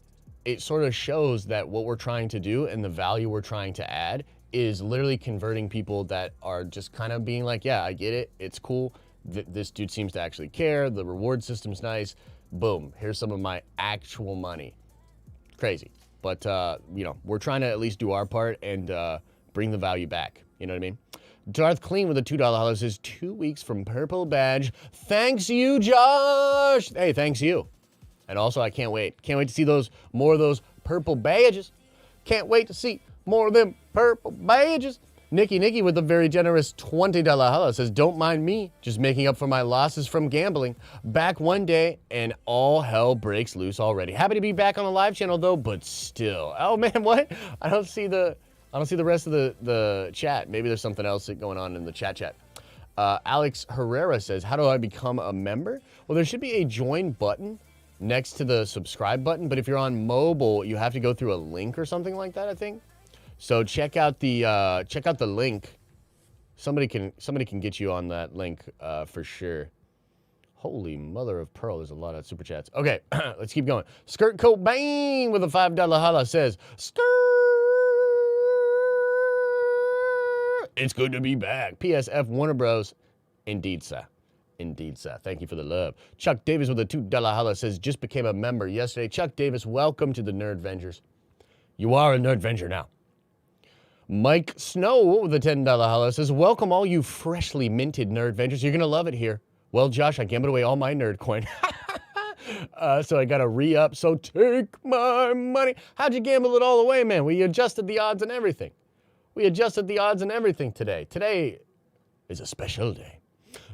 Speaker 1: it sort of shows that what we're trying to do and the value we're trying to add is literally converting people that are just kind of being like, yeah, I get it. It's cool. This dude seems to actually care. The reward system's nice. Boom. Here's some of my actual money. Crazy. But, you know, we're trying to at least do our part and bring the value back. You know what I mean? Darth Clean with a $2 holla says, 2 weeks from Purple Badge. Thanks you, Josh. Hey, thanks you. And also, I can't wait. Can't wait to see more of those purple badges. Can't wait to see more of them purple badges. Nikki with a very generous $20 holla says, don't mind me, just making up for my losses from gambling. Back one day and all hell breaks loose already. Happy to be back on the live channel though, but still. Oh man, what? I don't see the rest of the chat. Maybe there's something else going on in the chat. Alex Herrera says, how do I become a member? Well, there should be a join button next to the subscribe button, but if you're on mobile, you have to go through a link or something like that, I think. So check out the link. Somebody can get you on that link for sure. Holy mother of pearl, there's a lot of super chats. Okay, let's keep going. Skirt Cobain with a $5 holla says, skirt. It's good to be back. PSF Warner Bros. Indeed, sir. Indeed, sir. Thank you for the love. Chuck Davis with a $2 holla says, just became a member yesterday. Chuck Davis, welcome to the Nerd Vengers. You are a Nerd Venger now. Mike Snow with a $10 holla says, welcome all you freshly minted Nerd Vengers. You're going to love it here. Well, Josh, I gambled away all my nerd coin. So I got to re-up. So take my money. How'd you gamble it all away, man? We adjusted the odds and everything. We adjusted the odds and everything today. Today is a special day.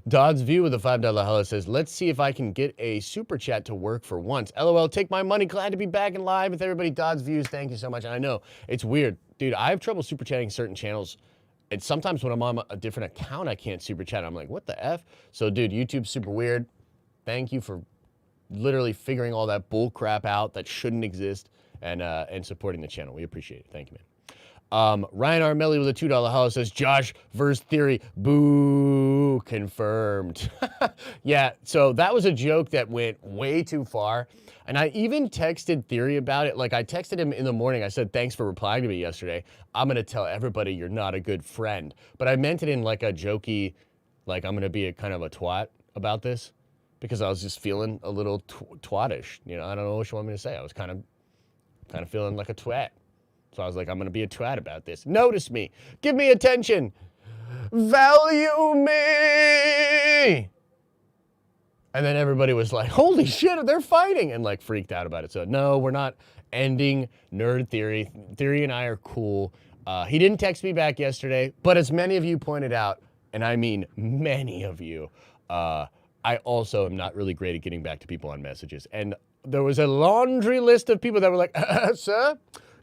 Speaker 1: Dodd's View with a $5 holla says, let's see if I can get a super chat to work for once. LOL, take my money. Glad to be back and live with everybody. Dodd's Views, thank you so much. And I know, it's weird. Dude, I have trouble super chatting certain channels. And sometimes when I'm on a different account, I can't super chat. I'm like, what the F? So, dude, YouTube's super weird. Thank you for literally figuring all that bull crap out that shouldn't exist and supporting the channel. We appreciate it. Thank you, man. Ryan Armelli with a $2 holla says, Josh verse Theory, boo, confirmed. Yeah, so that was a joke that went way too far. And I even texted Theory about it. Like, I texted him in the morning. I said, thanks for replying to me yesterday. I'm going to tell everybody you're not a good friend. But I meant it in like a jokey, like I'm going to be a kind of a twat about this because I was just feeling a little twatish. You know, I don't know what you want me to say. I was kind of feeling like a twat. So I was like, I'm going to be a twat about this. Notice me. Give me attention. Value me. And then everybody was like, holy shit, they're fighting, and like freaked out about it. So no, we're not ending Nerd Theory. Theory and I are cool. He didn't text me back yesterday, but as many of you pointed out, and I mean many of you, I also am not really great at getting back to people on messages. And there was a laundry list of people that were like, sir,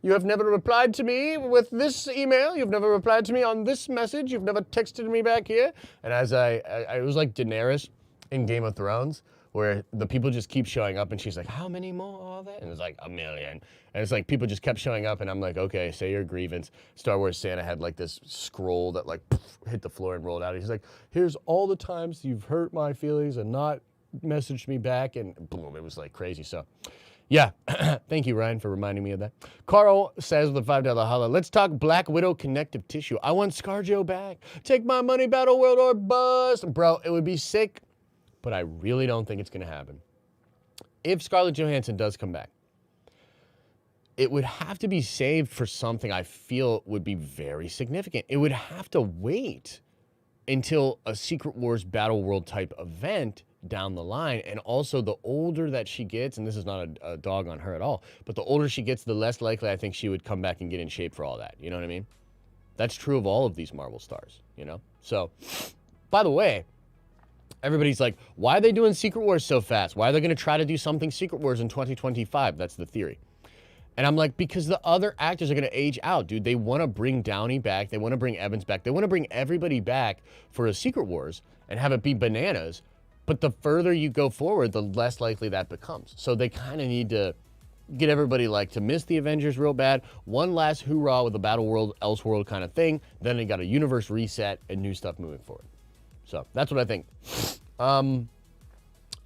Speaker 2: You have never replied to me with this email. You've never replied to me on this message. You've never texted me back here. And as it was like Daenerys in Game of Thrones, where the people just keep showing up and she's like, how many more are there? And it's like 1,000,000. And it's like people just kept showing up and I'm like, okay, say your grievance. Star Wars Santa had like this scroll that like hit the floor and rolled out. He's like, here's all the times you've hurt my feelings and not messaged me back, and boom, it was like crazy. So yeah, thank you, Ryan, for reminding me of that. Carl says with a $5 holla, let's talk Black Widow connective tissue. I want ScarJo back. Take my money, Battle World, or bust. Bro, it would be sick, but I really don't think it's going to happen. If Scarlett Johansson does come back, it would have to be saved for something I feel would be very significant. It would have to wait until a Secret Wars Battle World type event down the line. And also, the older that she gets, and this is not a dog on her at all, but the older she gets, the less likely I think she would come back and get in shape for all that. You know what I mean? That's true of all of these Marvel stars, you know? So, by the way, everybody's like, why are they doing Secret Wars so fast? Why are they going to try to do something Secret Wars in 2025? That's the theory. And I'm like, because the other actors are going to age out, dude. They want to bring Downey back. They want to bring Evans back. They want to bring everybody back for a Secret Wars and have it be bananas. But the further you go forward, the less likely that becomes. So they kind of need to get everybody like to miss the Avengers real bad. One last hoorah with a Battle World, Elseworld kind of thing. Then they got a universe reset and new stuff moving forward. So that's what I think.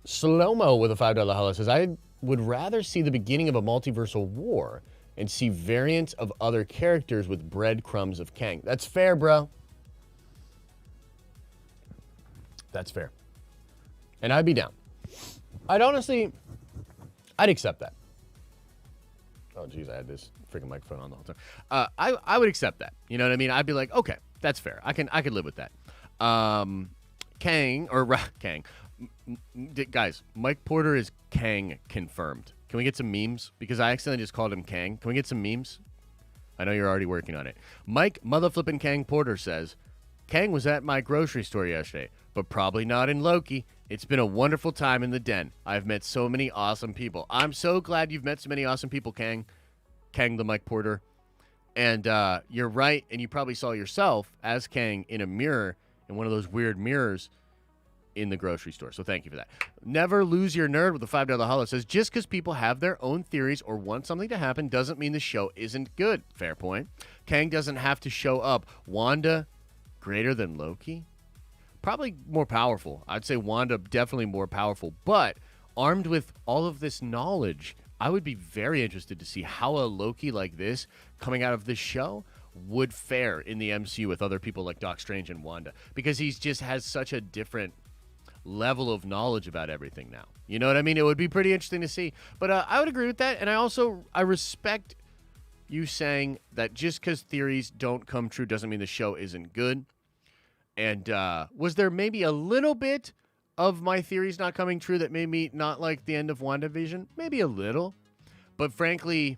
Speaker 2: Slow-mo with a $5 holla says, I would rather see the beginning of a multiversal war and see variants of other characters with breadcrumbs of Kang. That's fair, bro. That's fair. And I'd be down. I'd accept that. Oh, geez, I had this freaking microphone on the whole time. I would accept that. You know what I mean? I'd be like, okay, that's fair. I could live with that. Kang. Guys, Mike Porter is Kang confirmed. Can we get some memes? Because I accidentally just called him Kang. Can we get some memes? I know you're already working on it. Mike Motherflippin' Kang Porter says, Kang was at my grocery store yesterday, but probably not in Loki. It's been a wonderful time in the den. I've met so many awesome people. I'm so glad you've met so many awesome people, Kang. Kang the Mike Porter. And you're right, and you probably saw yourself as Kang in a mirror, in one of those weird mirrors in the grocery store. So thank you for that. Never Lose Your Nerd with a $5 holla says, just because people have their own theories or want something to happen doesn't mean the show isn't good. Fair point. Kang doesn't have to show up. Wanda, greater than Loki? Probably more powerful. I'd say Wanda definitely more powerful. But armed with all of this knowledge, I would be very interested to see how a Loki like this coming out of this show would fare in the MCU with other people like Doc Strange and Wanda. Because he just has such a different level of knowledge about everything now. You know what I mean? It would be pretty interesting to see. But I would agree with that. And I respect you saying that just because theories don't come true doesn't mean the show isn't good. And was there maybe a little bit of my theories not coming true that made me not like the end of WandaVision? Maybe a little. But frankly,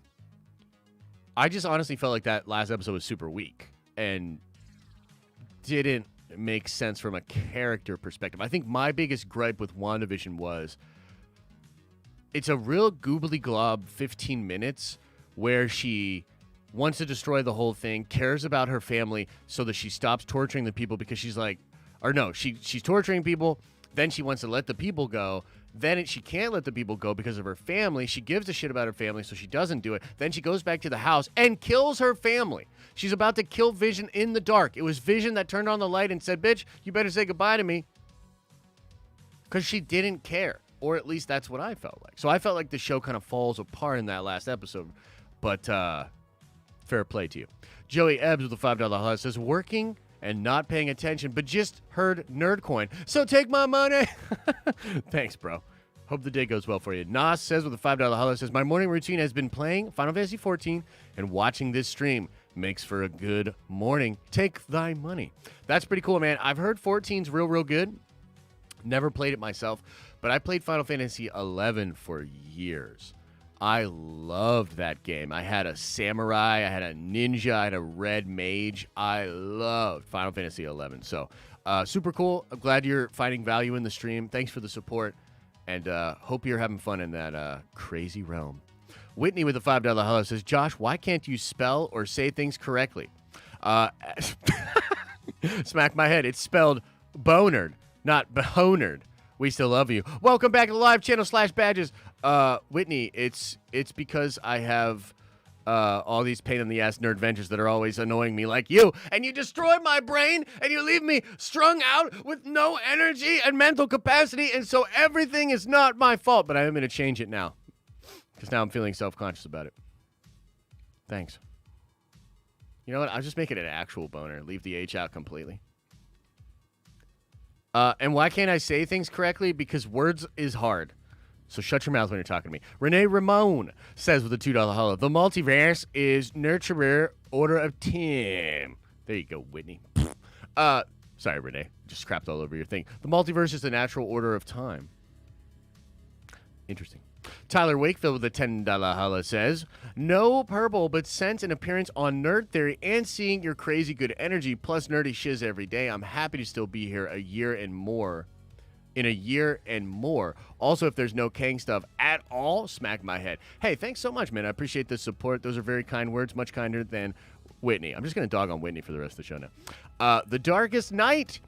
Speaker 2: I just honestly felt like that last episode was super weak and didn't make sense from a character perspective. I think my biggest gripe with WandaVision was it's a real goobly glob 15 minutes where she wants to destroy the whole thing, cares about her family so that she stops torturing the people because she's like, or no, she's torturing people, then she wants to let the people go, then she can't let the people go because of her family. She gives a shit about her family, so she doesn't do it. Then she goes back to the house and kills her family. She's about to kill Vision in the dark. It was Vision that turned on the light and said, bitch, you better say goodbye to me. Because she didn't care. Or at least that's what I felt like. So I felt like the show kind of falls apart in that last episode. But, fair play to you. Joey Ebbs with a $5 holla says, working and not paying attention, but just heard Nerdcoin. So take my money. Thanks, bro. Hope the day goes well for you. Nas says with a $5 holla says, my morning routine has been playing Final Fantasy XIV and watching this stream. Makes for a good morning. Take thy money. That's pretty cool, man. I've heard 14's real good. Never played it myself, but I played Final Fantasy XI for years. I loved that game. I had a samurai, I had a ninja, I had a red mage. I loved Final Fantasy XI. So, super cool. I'm glad you're finding value in the stream. Thanks for the support, and hope you're having fun in that crazy realm. Whitney with a $5 holla says, Josh, why can't you spell or say things correctly? Smack my head. It's spelled Bohnered, not Bhonered. We still love you. Welcome back to the live channel /badges. Whitney, it's because I have all these pain in the ass nerd ventures that are always annoying me like you, and you destroy my brain, and you leave me strung out with no energy and mental capacity, and so everything is not my fault, but I am going to change it now, because now I'm feeling self-conscious about it. Thanks. You know what? I'll just make it an actual boner. Leave the H out completely. And why can't I say things correctly? Because words is hard. So shut your mouth when you're talking to me. Renee Ramon says with a $2 holla, the multiverse is nurturer order of Tim. There you go, Whitney. Sorry, Renee. Just crapped all over your thing. The multiverse is the natural order of time. Interesting. Tyler Wakefield with a $10 holla says, no purple, but sense an appearance on Nerd Theory and seeing your crazy good energy plus nerdy shiz every day. I'm happy to still be here in a year and more. Also, if there's no Kang stuff at all, smack my head. Hey, thanks so much, man. I appreciate the support. Those are very kind words, much kinder than Whitney. I'm just going to dog on Whitney for the rest of the show now. The Darkest Night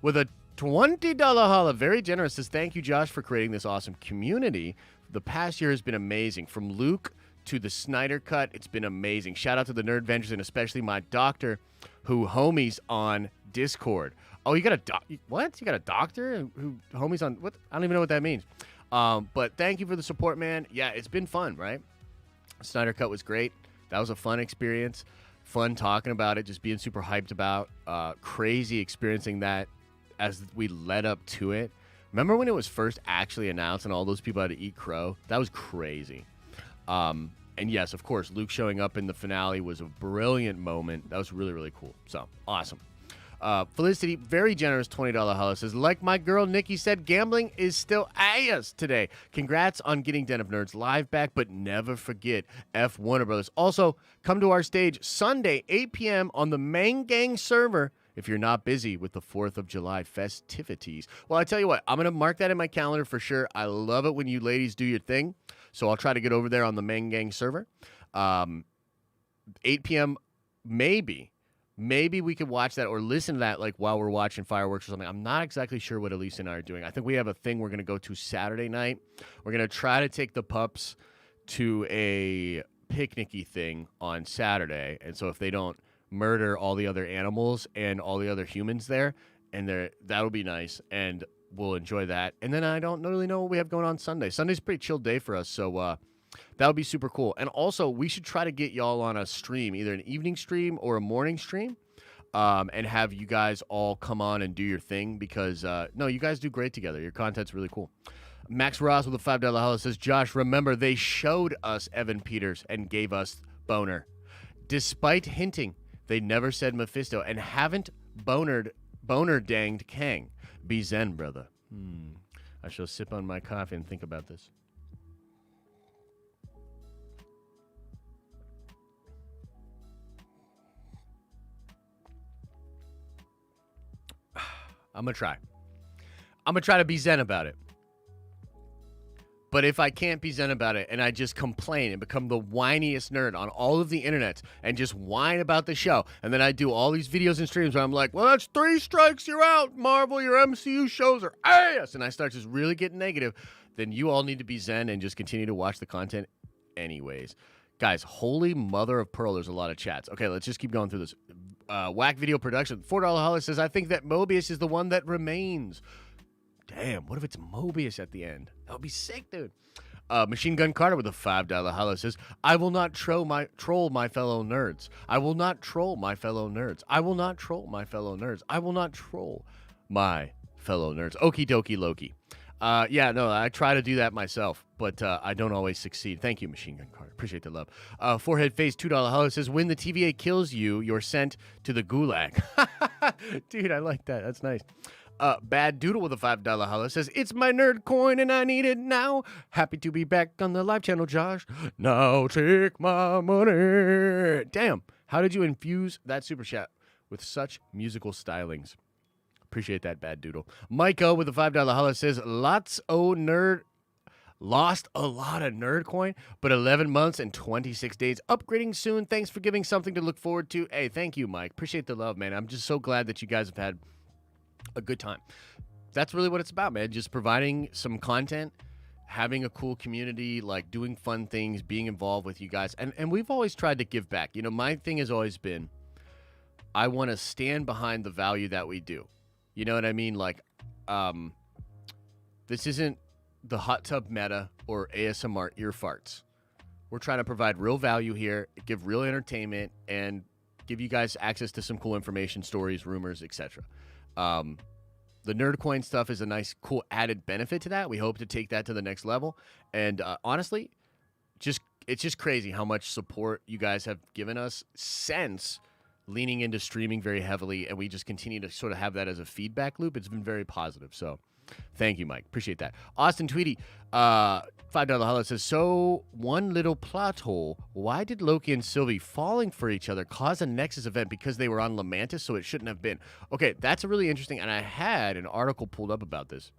Speaker 2: with a $20 holla. Very generous. Says, thank you, Josh, for creating this awesome community. The past year has been amazing. From Luke to the Snyder Cut, it's been amazing. Shout out to the Nerd Ventures and especially my doctor who homies on Discord. Oh, you got a what? You got a doctor who homies on what? I don't even know what that means. But thank you for the support, man. Yeah, it's been fun, right? Snyder Cut was great. That was a fun experience. Fun talking about it, just being super hyped about. Crazy experiencing that as we led up to it. Remember when it was first actually announced and all those people had to eat crow? That was crazy. And yes, of course, Luke showing up in the finale was a brilliant moment. That was really, really cool. So, awesome. Felicity, very generous $20 holla says, like my girl Nikki said, gambling is still ass today. Congrats on getting Den of Nerds live back, but never forget F Warner Brothers. Also, come to our stage Sunday, 8 p.m. on the Main Gang server if you're not busy with the 4th of July festivities. Well, I tell you what, I'm going to mark that in my calendar for sure. I love it when you ladies do your thing. So I'll try to get over there on the Main Gang server. 8 p.m. maybe. Maybe we could watch that or listen to that like while we're watching fireworks or something. I'm not exactly sure what Elise and I are doing. I think we have a thing we're going to go to Saturday night. We're going to try to take the pups to a picnicky thing on Saturday. And so if they don't murder all the other animals and all the other humans there, and that'll be nice, and we'll enjoy that. And then I don't really know what we have going on Sunday. Sunday's a pretty chill day for us, so that would be super cool. And also, we should try to get y'all on a stream, either an evening stream or a morning stream, and have you guys all come on and do your thing because, no, you guys do great together. Your content's really cool. Max Ross with a $5 holla says, Josh, remember, they showed us Evan Peters and gave us Boner. Despite hinting, they never said Mephisto and haven't boner danged Kang. Be zen, brother. I shall sip on my coffee and think about this. I'm going to try to be zen about it. But if I can't be zen about it and I just complain and become the whiniest nerd on all of the internet and just whine about the show, and then I do all ththese videos and streams where I'm like, well, that's 3 strikes, you're out, Marvel, your MCU shows are ass, and I start just really getting negative, then you all need to be zen and just continue to watch the content anyways. Guys, holy mother of pearl, there's a lot of chats. Okay, let's just keep going through this. Whack Video Production, $4 holla says, I think that Mobius is the one that remains. Damn, what if it's Mobius at the end? That would be sick, dude. Machine Gun Carter with a $5 holla says, I will not troll my fellow nerds. I will not troll my fellow nerds. I will not troll my fellow nerds. I will not troll my fellow nerds. Okie dokie Loki. Yeah, no, I try to do that myself, but I don't always succeed. Thank you, Machine Gun Carter. Appreciate the love. Forehead Face, $2 holla says, when the TVA kills you, you're sent to the gulag. Dude, I like that. That's nice. Bad Doodle with a $5 holla says, it's my nerd coin and I need it now. Happy to be back on the live channel, Josh. Now take my money. Damn, how did you infuse that super chat with such musical stylings? Appreciate that, Bad Doodle. Mike O with a $5 holla says, lots o nerd Lost a lot of nerd coin, but 11 months and 26 days. Upgrading soon. Thanks for giving something to look forward to. Hey, thank you, Mike. Appreciate the love, man. I'm just so glad that you guys have had a good time. That's really what it's about, man. Just providing some content, having a cool community, like doing fun things, being involved with you guys. And we've always tried to give back. You know, my thing has always been, I want to stand behind the value that we do. You know what I mean? Like, this isn't the hot tub meta or ASMR ear farts. We're trying to provide real value here, give real entertainment, and give you guys access to some cool information, stories, rumors, etc. The Nerdcoin stuff is a nice, cool added benefit to that. We hope to take that to the next level. And honestly, it's just crazy how much support you guys have given us since leaning into streaming very heavily, and we just continue to sort of have that as a feedback loop. It's been very positive. So thank you, Mike. Appreciate that. Austin Tweedy, $5 holla says, so one little plot hole. Why did Loki and Sylvie falling for each other cause a Nexus event? Because they were on Lamantis, so it shouldn't have been. Okay, that's a really interesting, and I had an article pulled up about this.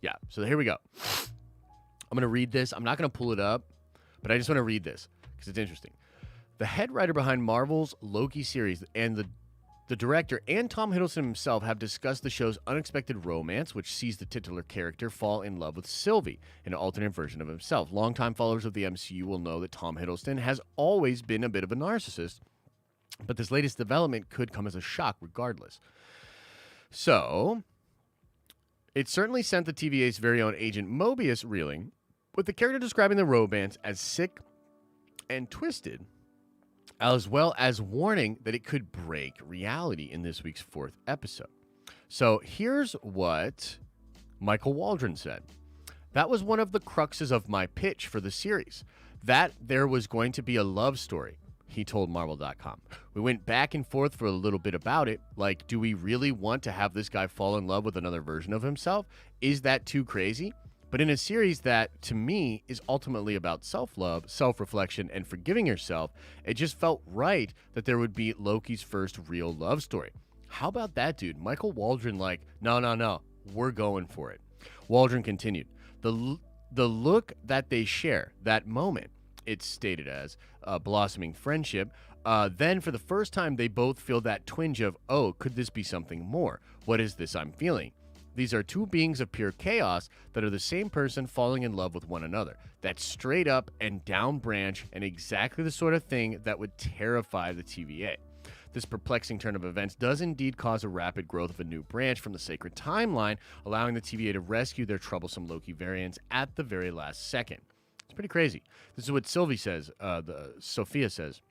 Speaker 2: Yeah, so here we go. I'm going to read this. I'm not going to pull it up, but I just want to read this because it's interesting. The head writer behind Marvel's Loki series and the director and Tom Hiddleston himself have discussed the show's unexpected romance, which sees the titular character fall in love with Sylvie, an alternate version of himself. Longtime followers of the MCU will know that Tom Hiddleston has always been a bit of a narcissist, but this latest development could come as a shock regardless. So, it certainly sent the TVA's very own Agent Mobius reeling, with the character describing the romance as sick and twisted, as well as warning that it could break reality in this week's 4th episode. So here's what Michael Waldron said. That was one of the cruxes of my pitch for the series, that there was going to be a love story, he told Marvel.com. We went back and forth for a little bit about it, like, do we really want to have this guy fall in love with another version of himself? Is that too crazy? But in a series that, to me, is ultimately about self-love, self-reflection, and forgiving yourself, it just felt right that there would be Loki's first real love story. How about that, dude? Michael Waldron, like, no, we're going for it. Waldron continued, the look that they share, that moment, it's stated as a blossoming friendship, then for the first time, they both feel that twinge of, oh, could this be something more? What is this I'm feeling? These are two beings of pure chaos that are the same person falling in love with one another. That's straight up and down branch and exactly the sort of thing that would terrify the TVA. This perplexing turn of events does indeed cause a rapid growth of a new branch from the sacred timeline, allowing the TVA to rescue their troublesome Loki variants at the very last second. It's pretty crazy. This is what Sylvie says, Sophia says.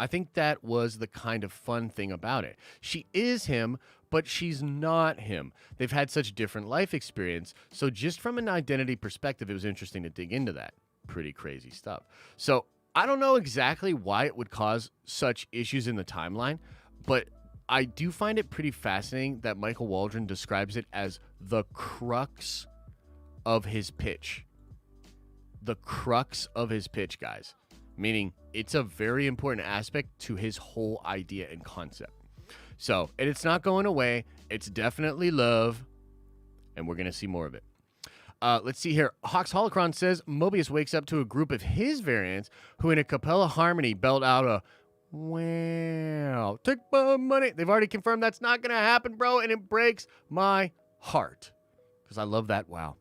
Speaker 2: I think that was the kind of fun thing about it. She is him, but she's not him. They've had such different life experience, so just from an identity perspective, it was interesting to dig into that. Pretty crazy stuff. So I don't know exactly why it would cause such issues in the timeline, but I do find it pretty fascinating that Michael Waldron describes it as the crux of his pitch. The crux of his pitch, guys. Meaning it's a very important aspect to his whole idea and concept. So, and it's not going away. It's definitely love, and we're going to see more of it. Let's see here. Hawks Holocron says Mobius wakes up to a group of his variants who in a cappella harmony belt out a, wow, take my money. They've already confirmed that's not going to happen, bro, and it breaks my heart because I love that wow.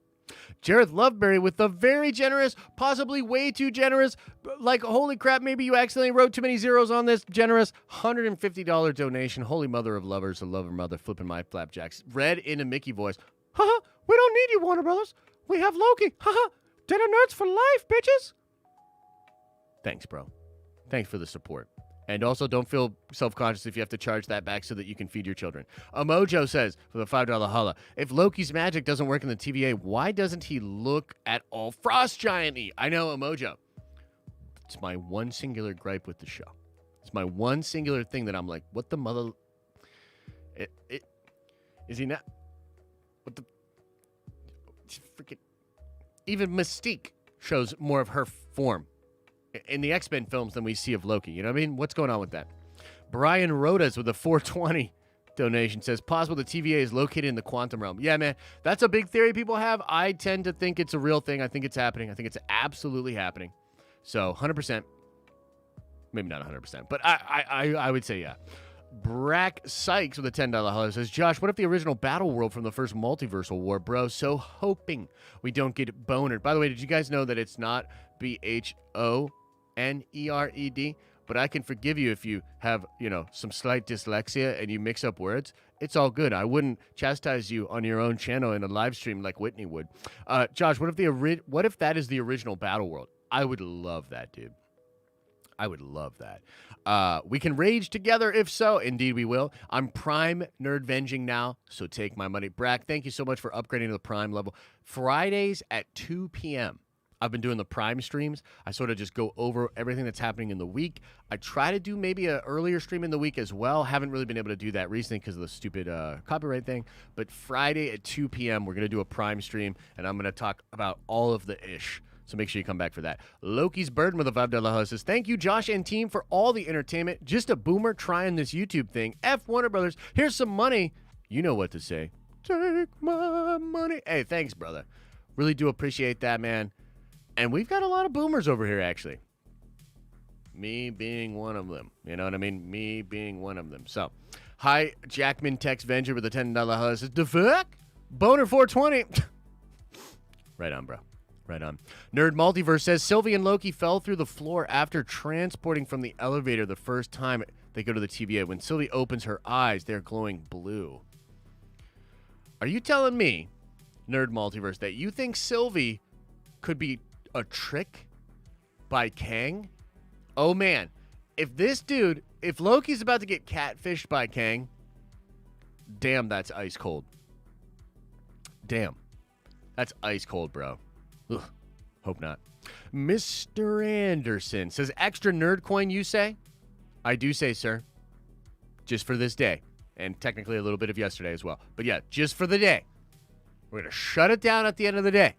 Speaker 2: Jareth Loveberry with the very generous, possibly way too generous, like, holy crap, maybe you accidentally wrote too many zeros on this, generous $150 donation. Holy mother of lovers, the lover mother, flipping my flapjacks. Read in a Mickey voice. Haha, we don't need you, Warner Brothers. We have Loki. Haha, dinner nerds for life, bitches. Thanks, bro. Thanks for the support. And also, don't feel self-conscious if you have to charge that back so that you can feed your children. Mojo says, for the $5 holla, if Loki's magic doesn't work in the TVA, why doesn't he look at all Frost Giant-y? I know, Mojo. It's my one singular gripe with the show. It's my one singular thing that I'm like, what the mother... Is he not... What the... Freaking... Even Mystique shows more of her form in the X-Men films than we see of Loki. You know what I mean? What's going on with that? Brian Rodas with a 420. donation says, possible the TVA is located in the quantum realm. Yeah, man, that's a big theory people have. I tend to think it's a real thing. I think it's happening. I think it's absolutely happening. So 100%. Maybe not 100%, but I would say yeah. Brack Sykes with a $10 holiday says, Josh, what if the original battle world from the first multiversal war, bro? So hoping we don't get Bohnered. By the way, did you guys know that it's not Bhonered? But I can forgive you if you have, some slight dyslexia and you mix up words. It's all good. I wouldn't chastise you on your own channel in a live stream like Whitney would. Josh, what if that is the original battle world? I would love that, dude. I would love that. We can rage together if so. Indeed, we will. I'm Prime Nerd Venging now, so take my money. Brack, thank you so much for upgrading to the Prime level. Fridays at 2 p.m. I've been doing the Prime streams. I sort of just go over everything that's happening in the week. I try to do maybe an earlier stream in the week as well. Haven't really been able to do that recently because of the stupid copyright thing. But Friday at 2 p.m., we're going to do a Prime stream, and I'm going to talk about all of the ish. So make sure you come back for that. Loki's Burden with a $5 host says, thank you, Josh and team, for all the entertainment. Just a boomer trying this YouTube thing. F Warner Brothers, here's some money. You know what to say. Take my money. Hey, thanks, brother. Really do appreciate that, man. And we've got a lot of boomers over here, actually. Me being one of them. You know what I mean? Me being one of them. So, hi, Jackman Tex Venger with a $10 host says, the fuck? Boner 420. Right on, bro. Right on. Nerd Multiverse says, Sylvie and Loki fell through the floor after transporting from the elevator the first time they go to the TVA. When Sylvie opens her eyes, they're glowing blue. Are you telling me, Nerd Multiverse, that you think Sylvie could be a trick by Kang? Oh, man. If Loki's about to get catfished by Kang, damn, that's ice cold. Damn. That's ice cold, bro. Ugh, hope not. Mr. Anderson says, extra nerd coin, you say? I do say, sir. Just for this day. And technically a little bit of yesterday as well. But yeah, just for the day. We're going to shut it down at the end of the day.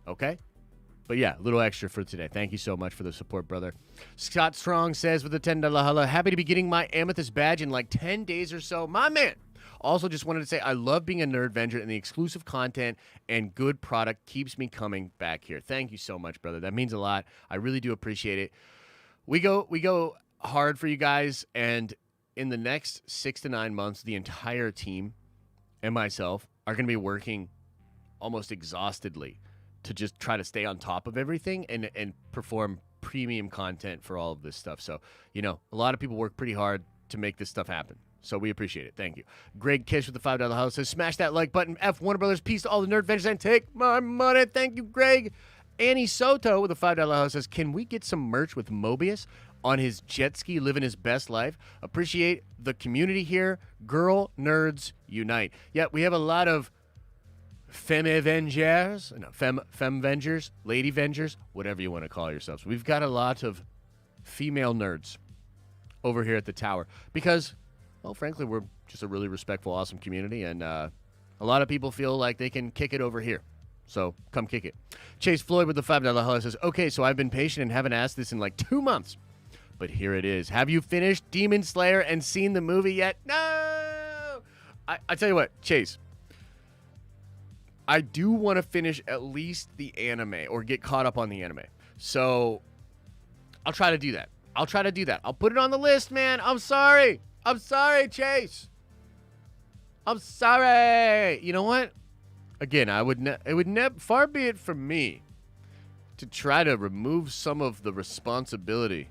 Speaker 2: Okay? But yeah, a little extra for today. Thank you so much for the support, brother. Scott Strong says with a $10 hello, happy to be getting my amethyst badge in like 10 days or so. My man. Also, just wanted to say I love being a Nerd Venger, and the exclusive content and good product keeps me coming back here. Thank you so much, brother. That means a lot. I really do appreciate it. We go hard for you guys, and in the next 6 to 9 months, the entire team and myself are going to be working almost exhaustedly to just try to stay on top of everything and perform premium content for all of this stuff. So, a lot of people work pretty hard to make this stuff happen. So we appreciate it. Thank you. Greg Kish with the $5 house says, smash that like button. F Warner Brothers. Peace to all the Nerd Vengers and take my money. Thank you, Greg. Annie Soto with a $5 house says, can we get some merch with Mobius on his jet ski living his best life? Appreciate the community here. Girl nerds unite. Yeah, we have a lot of femme vengers, lady vengers, whatever you want to call yourselves. We've got a lot of female nerds over here at the tower because, well, frankly, we're just a really respectful, awesome community, and a lot of people feel like they can kick it over here. So come kick it. Chase Floyd with the $5 hello says, okay, so I've been patient and haven't asked this in like 2 months, but here it is. Have you finished Demon Slayer and seen the movie yet? No! I tell you what, Chase, I do want to finish at least the anime or get caught up on the anime. So I'll try to do that. I'll put it on the list, man. I'm sorry, Chase. I'm sorry. You know what? Again, it would far be it from me to try to remove some of the responsibility.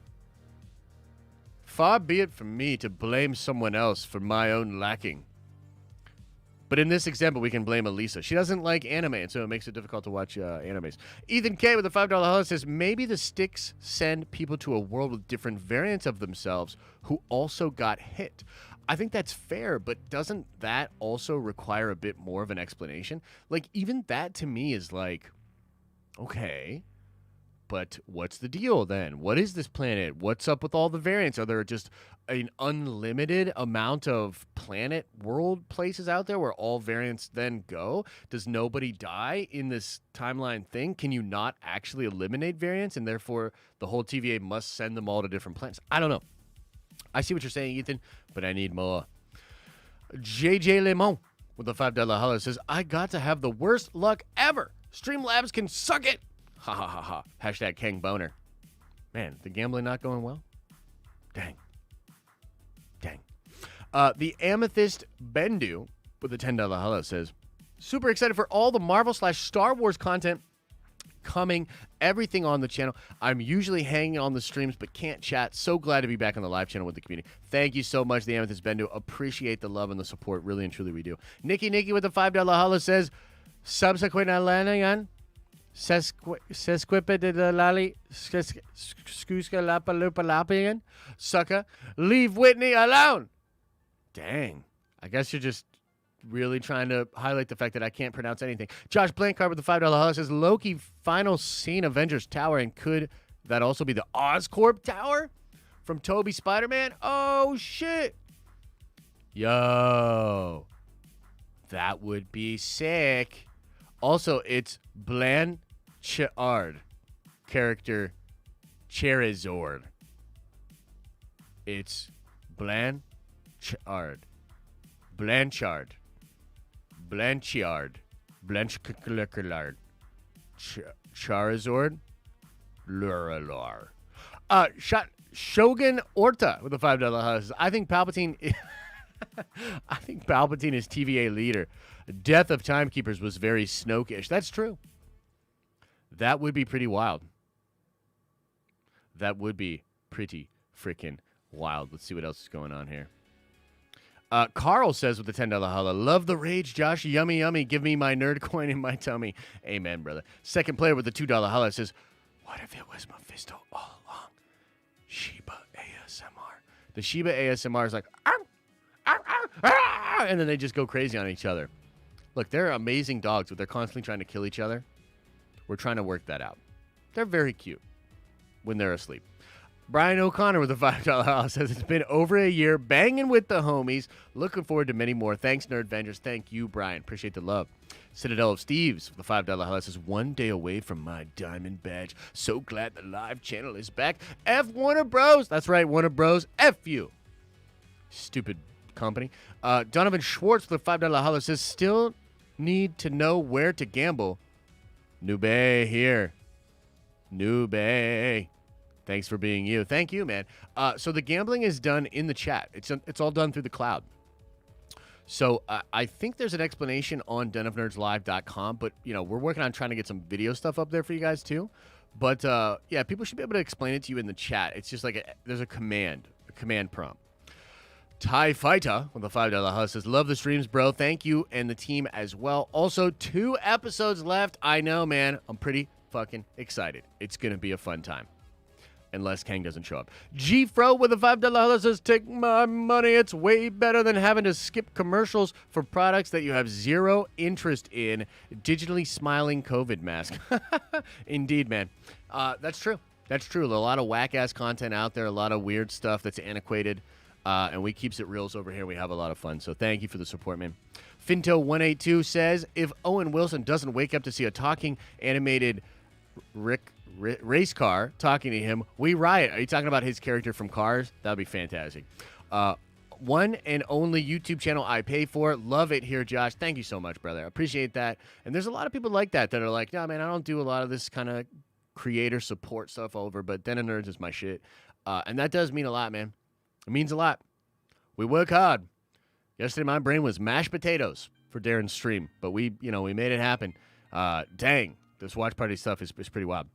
Speaker 2: Far be it from me to blame someone else for my own lacking. But in this example, we can blame Elisa. She doesn't like anime, and so it makes it difficult to watch animes. Ethan K with a $5 hello says, maybe the sticks send people to a world with different variants of themselves who also got hit. I think that's fair, but doesn't that also require a bit more of an explanation? Like, even that to me is like, okay, but what's the deal then? What is this planet? What's up with all the variants? Are there just an unlimited amount of planet world places out there where all variants then go? Does nobody die in this timeline thing? Can you not actually eliminate variants and therefore the whole TVA must send them all to different planets? I don't know. I see what you're saying, Ethan, but I need more. JJ Lemon with a $5 holler says, I got to have the worst luck ever. Streamlabs can suck it. Ha ha ha ha. Hashtag Kang Bohner. Man, the gambling not going well? Dang. The Amethyst Bendu with a $10 holler says, super excited for all the Marvel/Star Wars content coming, everything on the channel. I'm usually hanging on the streams but can't chat. So glad to be back on the live channel with the community. Thank you so much, the Amethyst Bendu. Appreciate the love and the support. Really and truly we do. Nikki with a $5 holler says, subsequent Alanian Sesquipa de la Lali Skuska Lapa Lupa Lapian Sucker. Leave Whitney alone. Dang. I guess you're just really trying to highlight the fact that I can't pronounce anything. Josh Blankard with the $5 holler says, Loki final scene Avengers Tower, and could that also be the Oscorp Tower from Toby Spider-Man? Oh, shit. Yo. That would be sick. Also, it's Blanchard, character Charizard. It's Blanchard. Blanchard. Charizard. Luralar. Shogun Orta with a $5 house. I think Palpatine is TVA leader. Death of Timekeepers was very Snoke-ish. That's true. That would be pretty wild. That would be pretty freaking wild. Let's see what else is going on here. Carl says with the $10 holla, love the rage, Josh. Yummy, yummy. Give me my nerd coin in my tummy. Amen, brother. Second player with the $2 holla says, what if it was Mephisto all along? Shiba ASMR. The Shiba ASMR is like, arr, arr, arr, arr, and then they just go crazy on each other. Look, they're amazing dogs, but they're constantly trying to kill each other. We're trying to work that out. They're very cute when they're asleep. Brian O'Connor with a $5 house says, it's been over a year banging with the homies. Looking forward to many more. Thanks, Nerd Vengers. Thank you, Brian. Appreciate the love. Citadel of Steves with a $5 house says, 1 day away from my diamond badge. So glad the live channel is back. F Warner Bros. That's right, Warner Bros. F you. Stupid company. Donovan Schwartz with a $5 house says, still need to know where to gamble. Nube here. Nube. Thanks for being you. Thank you, man. So the gambling is done in the chat. It's all done through the cloud. So I think there's an explanation on denofnerdslive.com, but we're working on trying to get some video stuff up there for you guys too. But yeah, people should be able to explain it to you in the chat. It's just like there's a command prompt. TIE Fighter with a $5 house says, love the streams, bro. Thank you, and the team as well. Also, 2 episodes left. I know, man. I'm pretty fucking excited. It's going to be a fun time. Unless Kang doesn't show up. G-Fro with a $5 house says, take my money. It's way better than having to skip commercials for products that you have zero interest in. Digitally smiling COVID mask. Indeed, man. That's true. That's true. A lot of whack-ass content out there. A lot of weird stuff that's antiquated. And we keeps it reals over here. We have a lot of fun. So thank you for the support, man. Finto182 says, if Owen Wilson doesn't wake up to see a talking animated race car talking to him, we riot. Are you talking about his character from Cars? That would be fantastic. One and only YouTube channel I pay for. Love it here, Josh. Thank you so much, brother. Appreciate that. And there's a lot of people like that are like, no, man, I don't do a lot of this kind of creator support stuff over, but Den of Nerds is my shit. And that does mean a lot, man. It means a lot. We work hard. Yesterday, my brain was mashed potatoes for Darren's stream, but we made it happen. Dang, this watch party stuff is pretty wild.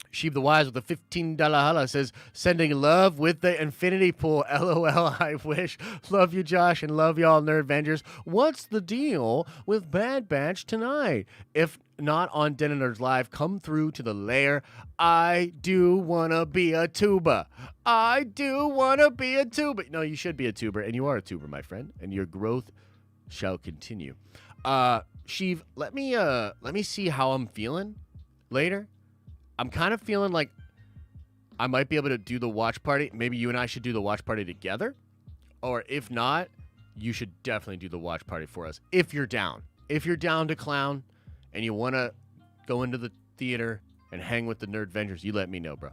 Speaker 2: Sheep the Wise with a $15 holla says, sending love with the infinity pool. LOL, I wish. Love you, Josh, and love y'all, Nerd Vengers. What's the deal with Bad Batch tonight? If not on Den of Nerds Live, come through to the lair. I do want to be a tuba. I do want to be a tuba. No, you should be a tuber, and you are a tuber, my friend, and your growth shall continue. Sheev, let me see how I'm feeling later. I'm kind of feeling like I might be able to do the watch party. Maybe you and I should do the watch party together. Or if not, you should definitely do the watch party for us. If you're down. If you're down to clown and you want to go into the theater and hang with the Nerd Vengers, you let me know, bro.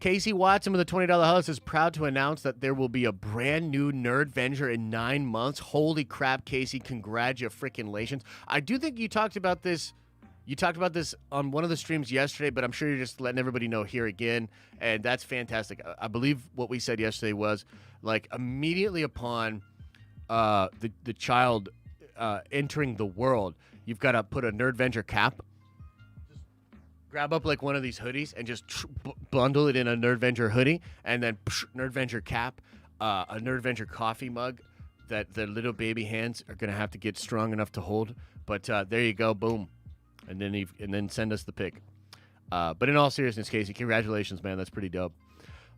Speaker 2: Casey Watson with a $20 house is proud to announce that there will be a brand new Nerdventure in 9 months. Holy crap, Casey! Congratulations. I do think you talked about this. You talked about this on one of the streams yesterday, but I'm sure you're just letting everybody know here again, and that's fantastic. I believe what we said yesterday was like immediately upon the child entering the world, you've got to put a Nerdventure cap. Grab up like one of these hoodies and just bundle it in a Nerdventure hoodie, and then Nerdventure cap, a Nerdventure coffee mug that the little baby hands are gonna have to get strong enough to hold. But there you go, boom, and then send us the pic. But in all seriousness, Casey, congratulations, man. That's pretty dope.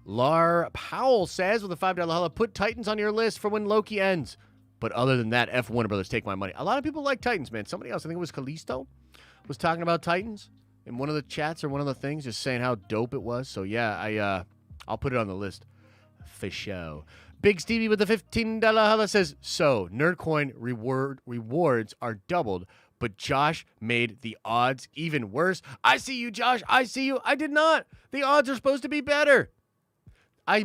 Speaker 2: Lar Powell says with a $5 holla, put Titans on your list for when Loki ends. But other than that, F Warner Brothers, take my money. A lot of people like Titans, man. Somebody else, I think it was Kalisto, was talking about Titans in one of the chats or one of the things, just saying how dope it was. So yeah, I'll put it on the list for show. Big Stevie with the $15 holla says, so Nerdcoin rewards are doubled, but Josh made the odds even worse. I see you, Josh. I see you. I did not. The odds are supposed to be better. I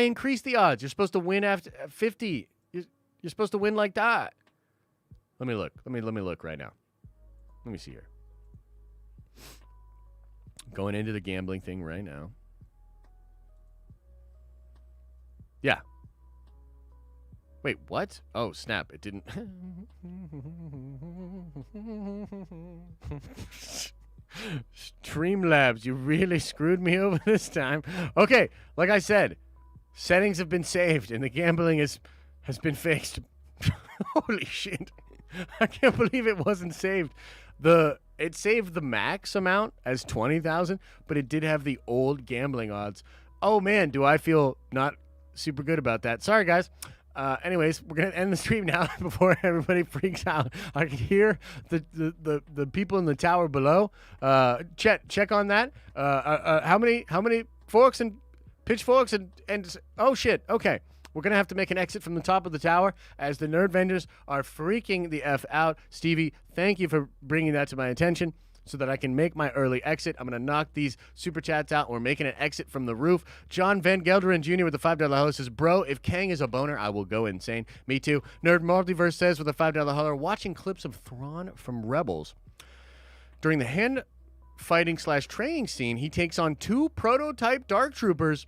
Speaker 2: increased the odds. You're supposed to win after 50. You're supposed to win like that. Let me look. Let me look right now. Let me see here. Going into the gambling thing right now. Yeah. Wait, what? Oh, snap. It didn't. Streamlabs, you really screwed me over this time. Okay, like I said, settings have been saved and the gambling has been fixed. Holy shit. I can't believe it wasn't saved. It saved the max amount as 20,000, but it did have the old gambling odds. Oh man, do I feel not super good about that. Sorry guys. Anyways, we're gonna end the stream now before everybody freaks out. I can hear the people in the tower below. Check on that. How many forks and pitchforks and oh shit. Okay. We're going to have to make an exit from the top of the tower as the Nerdvengers are freaking the F out. Stevie, thank you for bringing that to my attention so that I can make my early exit. I'm going to knock these super chats out. We're making an exit from the roof. John Van Gelderen Jr. with the $5 host says, bro, if Kang is a boner, I will go insane. Me too. Nerd Multiverse says with a $5 holler, watching clips of Thrawn from Rebels. During the hand fighting / training scene, he takes on 2 prototype Dark Troopers.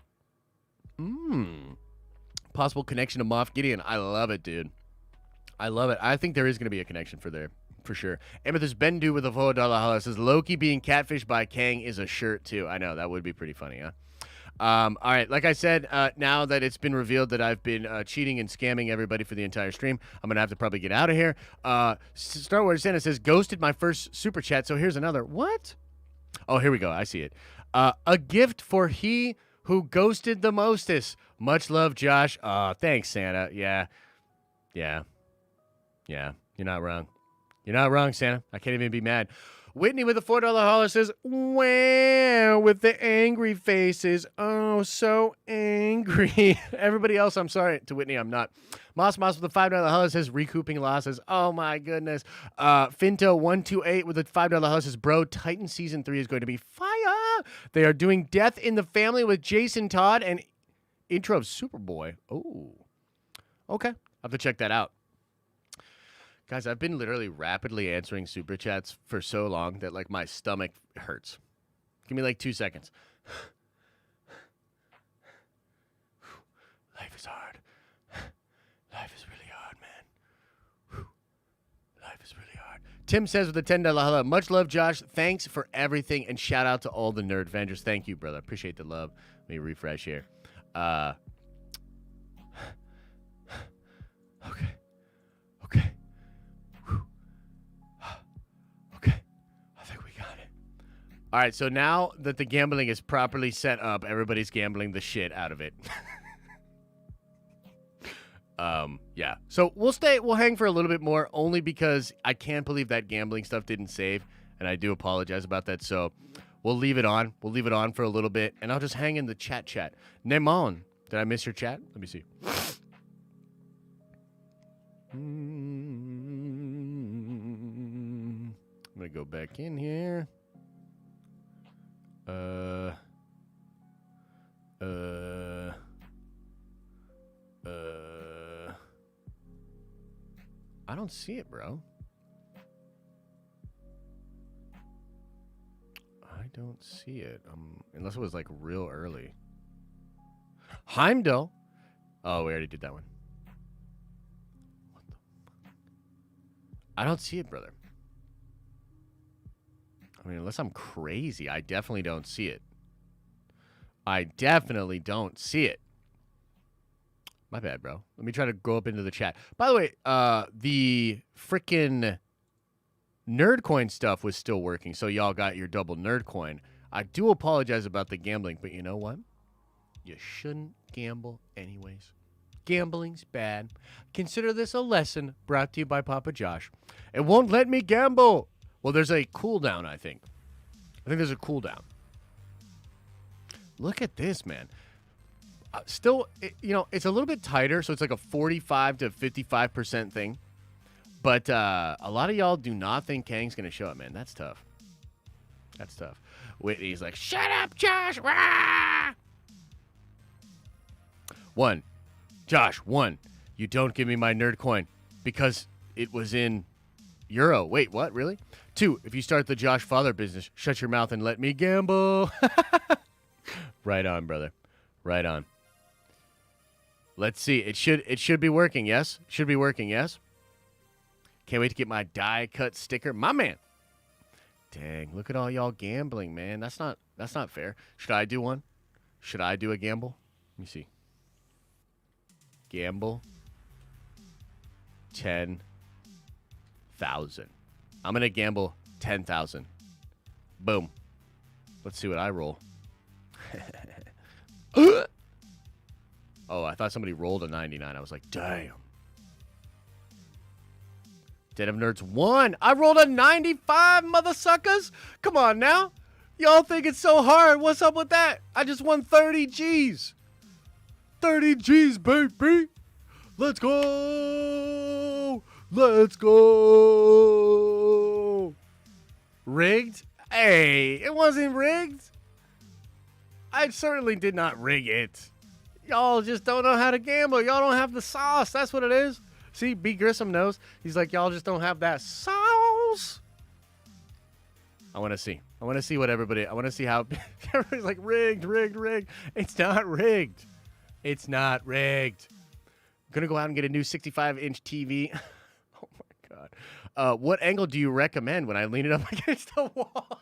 Speaker 2: Possible connection to Moff Gideon. I love it, dude. I love it. I think there is going to be a connection for sure. Amethyst Bendu with a $4 holla says, Loki being catfished by Kang is a shirt, too. I know. That would be pretty funny, huh? All right. Like I said, now that it's been revealed that I've been cheating and scamming everybody for the entire stream, I'm going to have to probably get out of here. Star Wars Santa says, ghosted my first super chat, so here's another. What? Oh, here we go. I see it. A gift for he who ghosted the mostest. Much love, Josh. Thanks, Santa. Yeah. You're not wrong. You're not wrong, Santa. I can't even be mad. Whitney with a $4 holler says, wow, with the angry faces. Oh, so angry. Everybody else, I'm sorry. To Whitney, I'm not. Moss with a $5 holler says, recouping losses. Oh, my goodness. Finto128 with a $5 holler says, bro, Titan Season 3 is going to be fire. They are doing Death in the Family with Jason Todd and intro of Superboy. Oh, okay. I'll have to check that out. Guys, I've been literally rapidly answering super chats for so long that like my stomach hurts. Give me like 2 seconds. Life is hard. Life is really hard, man. Life is really hard. Tim says with a $10 hello, much love, Josh. Thanks for everything and shout out to all the Nerdvengers. Thank you, brother. Appreciate the love. Let me refresh here. Okay. All right, so now that the gambling is properly set up, everybody's gambling the shit out of it. Yeah. So we'll hang for a little bit more only because I can't believe that gambling stuff didn't save, and I do apologize about that. So we'll leave it on. We'll leave it on for a little bit, and I'll just hang in the chat. Nemon, did I miss your chat? Let me see. I'm going to go back in here. I don't see it, bro. I don't see it. Unless it was like real early. Heimdall. Oh, we already did that one. What the fuck? I don't see it, brother. I mean, unless I'm crazy, I definitely don't see it. I definitely don't see it. My bad, bro. Let me try to go up into the chat. By the way, the frickin' Nerdcoin stuff was still working, so y'all got your double Nerdcoin. I do apologize about the gambling, but you know what? You shouldn't gamble anyways. Gambling's bad. Consider this a lesson brought to you by Papa Josh. It won't let me gamble. Well, there's a cooldown, I think. I think there's a cooldown. Look at this, man. Still, you know, it's a little bit tighter, so it's like a 45 to 55% thing. But a lot of y'all do not think Kang's going to show up, man. That's tough. That's tough. Whitney's like, shut up, Josh. Rah! One. Josh, one. You don't give me my nerd coin because it was in euro. Wait, what? Really? Two. If you start the Josh Father business, shut your mouth and let me gamble. Right on, brother. Right on. Let's see. It should be working, yes? Should be working, yes? Can't wait to get my die cut sticker. My man. Dang, look at all y'all gambling, man. That's not fair. Should I do one? Should I do a gamble? Let me see. Gamble 10,000. I'm gonna gamble 10,000. Boom. Let's see what I roll. Oh, I thought somebody rolled a 99. I was like, damn. Den of Nerds won. I rolled a 95, mother suckers. Come on now. Y'all think it's so hard. What's up with that? I just won 30 G's. 30 G's, baby. Let's go. Let's go. Rigged? Hey, it wasn't rigged. I certainly did not rig it. Y'all just don't know how to gamble. Y'all don't have the sauce. That's what it is. See, B. Grissom knows. He's like, y'all just don't have that sauce. I want to see. I want to see what everybody... I want to see how... Everybody's like, rigged, rigged, rigged. It's not rigged. It's not rigged. I'm going to go out and get a new 65-inch TV. Oh, my God. What angle do you recommend when I lean it up against the wall?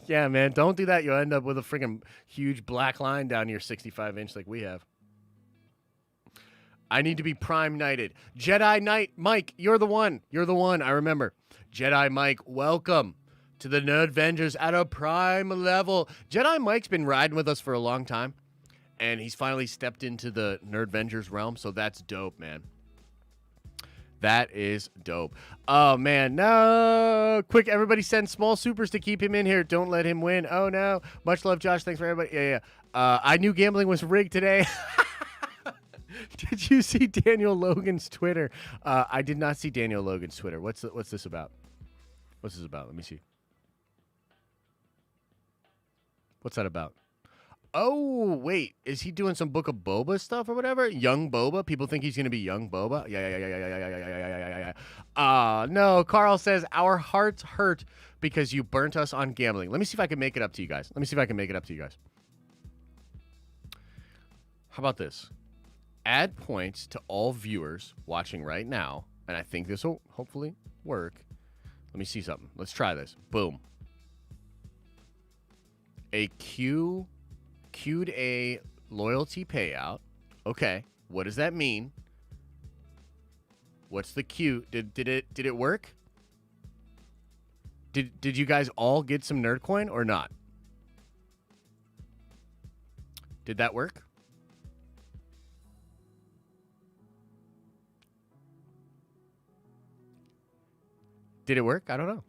Speaker 2: Yeah, man. Don't do that. You'll end up with a freaking huge black line down your 65-inch like we have. I need to be Prime Knighted. Jedi Knight Mike, you're the one. You're the one. I remember. Jedi Mike, welcome to the Nerd Avengers at a Prime level. Jedi Mike's been riding with us for a long time, and he's finally stepped into the Nerd Avengers realm, so that's dope, man. That is dope. Oh, man. No. Quick, everybody send small supers to keep him in here. Don't let him win. Oh, no. Much love, Josh. Thanks for everybody. Yeah. I knew gambling was rigged today. Did you see Daniel Logan's Twitter? I did not see Daniel Logan's Twitter. What's this about? What's this about? Let me see. What's that about? Oh, wait. Is he doing some Book of Boba stuff or whatever? Young Boba? People think he's going to be Young Boba? Yeah. No. Carl says, our hearts hurt because you burnt us on gambling. Let me see if I can make it up to you guys. How about this? Add points to all viewers watching right now, and I think this will hopefully work. Let me see something. Let's try this. Boom. A Q'd a loyalty payout. Okay, what does that mean? What's the Q? Did it work? Did you guys all get some nerd coin or not? Did that work? Did it work? I don't know.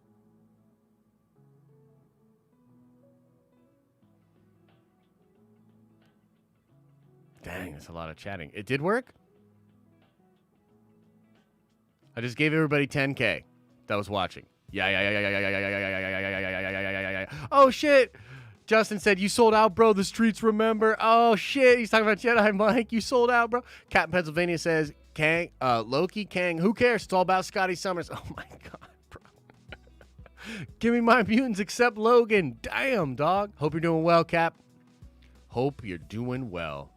Speaker 2: Dang, that's a lot of chatting. It did work? I just gave everybody 10K that was watching. Yeah. Oh, shit. Justin said, you sold out, bro. The streets remember. Oh, shit. He's talking about Jedi Mike. You sold out, bro. Cat in Pennsylvania says, Kang, Loki, Kang. Who cares? It's all about Scotty Summers. Oh my god, bro. Give me my mutants except Logan. Damn, dog. Hope you're doing well, Cap. Hope you're doing well.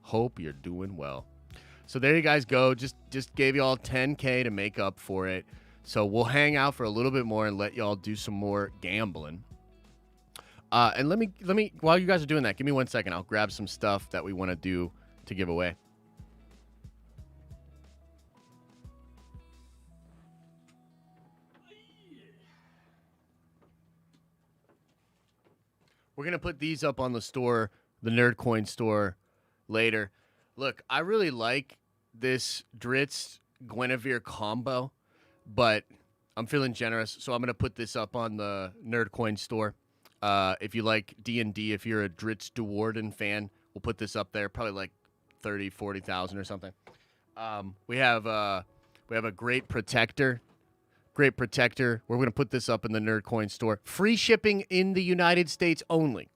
Speaker 2: Hope you're doing well. So there you guys go. Just gave y'all 10K to make up for it. So we'll hang out for a little bit more and let y'all do some more gambling. And let me while you guys are doing that, give me 1 second. I'll grab some stuff that we want to do to give away. We're going to put these up on the store, the Nerd Coin store, later. Look, I really like this Dritz Guinevere combo, but I'm feeling generous, so I'm going to put this up on the Nerd Coin store. If you like D&D, if you're a Dritz DeWarden fan, we'll put this up there, probably like 30, 40,000 or something. We have a great protector. Great protector. We're going to put this up in the Nerd Coin store. Free shipping in the United States only.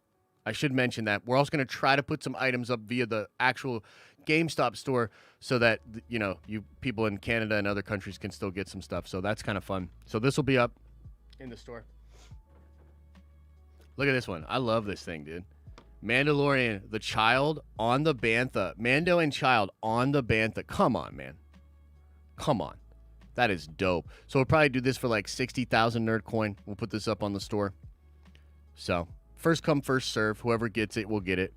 Speaker 2: I should mention that. We're also going to try to put some items up via the actual GameStop store so that, you know, you people in Canada and other countries can still get some stuff. So that's kind of fun. So this will be up in the store. Look at this one. I love this thing, dude. Mandalorian, the child on the Bantha. Mando and child on the Bantha. Come on, man. Come on. That is dope. So we'll probably do this for like 60,000 Nerd Coin. We'll put this up on the store. So first come, first serve. Whoever gets it will get it.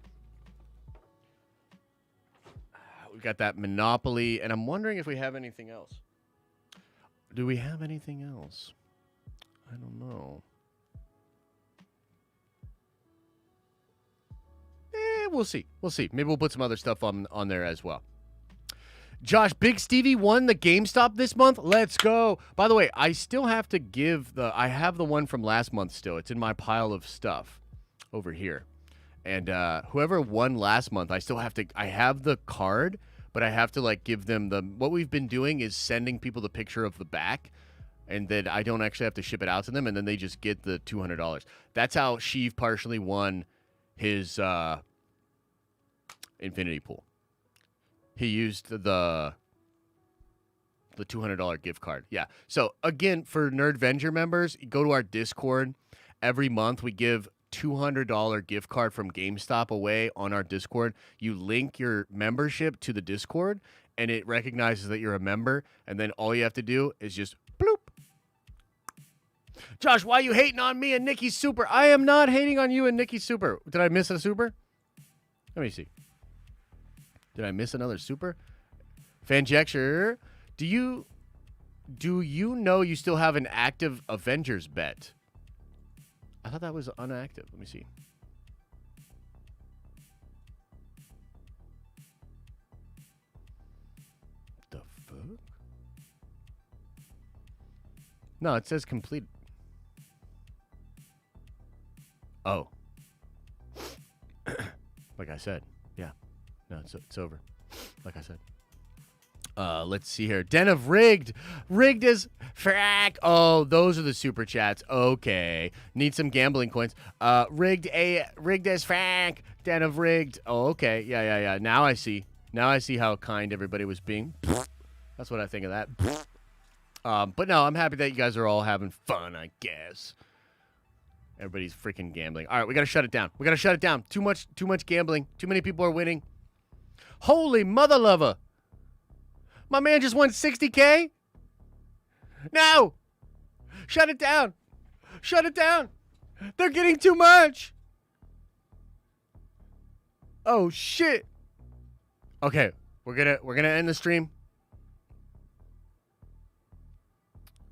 Speaker 2: We've got that Monopoly, and I'm wondering if we have anything else. Do we have anything else? I don't know. We'll see. We'll see. Maybe we'll put some other stuff on there as well. Josh, Big Stevie won the GameStop this month. Let's go. By the way, I still have to give I have the one from last month still. It's in my pile of stuff over here. And whoever won last month, I have the card, but I have to like give them what we've been doing is sending people the picture of the back, and then I don't actually have to ship it out to them, and then they just get the $200. That's how Sheev partially won his Infinity Pool. He used the $200 gift card. Yeah. So again, for Nerdvenger members, go to our Discord. Every month we give $200 gift card from GameStop away on our Discord. You link your membership to the Discord, and it recognizes that you're a member, and then all you have to do is just bloop. Josh, why are you hating on me and Nikki Super? I am not hating on you and Nikki Super. Did I miss a super? Let me see. Did I miss another super? Fanjecture, do you know you still have an active Avengers bet? I thought that was unactive. Let me see. The fuck? No, it says complete. Oh. Like I said. Yeah. No, it's over. Like I said. Let's see here. Den of Rigged. Rigged as frack. Oh, those are the super chats. Okay. Need some gambling coins. Rigged as frack. Den of Rigged. Oh, okay. Yeah. Now I see. Now I see how kind everybody was being. That's what I think of that. But no, I'm happy that you guys are all having fun, I guess. Everybody's freaking gambling. All right, we got to shut it down. We got to shut it down. Too much gambling. Too many people are winning. Holy mother lover. My man just won 60K? No! Shut it down. Shut it down. They're getting too much. Oh shit. Okay, we're gonna end the stream.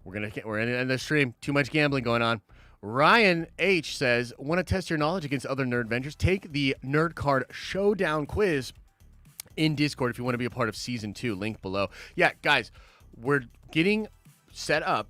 Speaker 2: We're gonna end the stream. Too much gambling going on. Ryan H says, want to test your knowledge against other Nerdvengers? Take the Nerd Card Showdown quiz in Discord if you want to be a part of Season 2. Link below. Yeah, guys, we're getting set up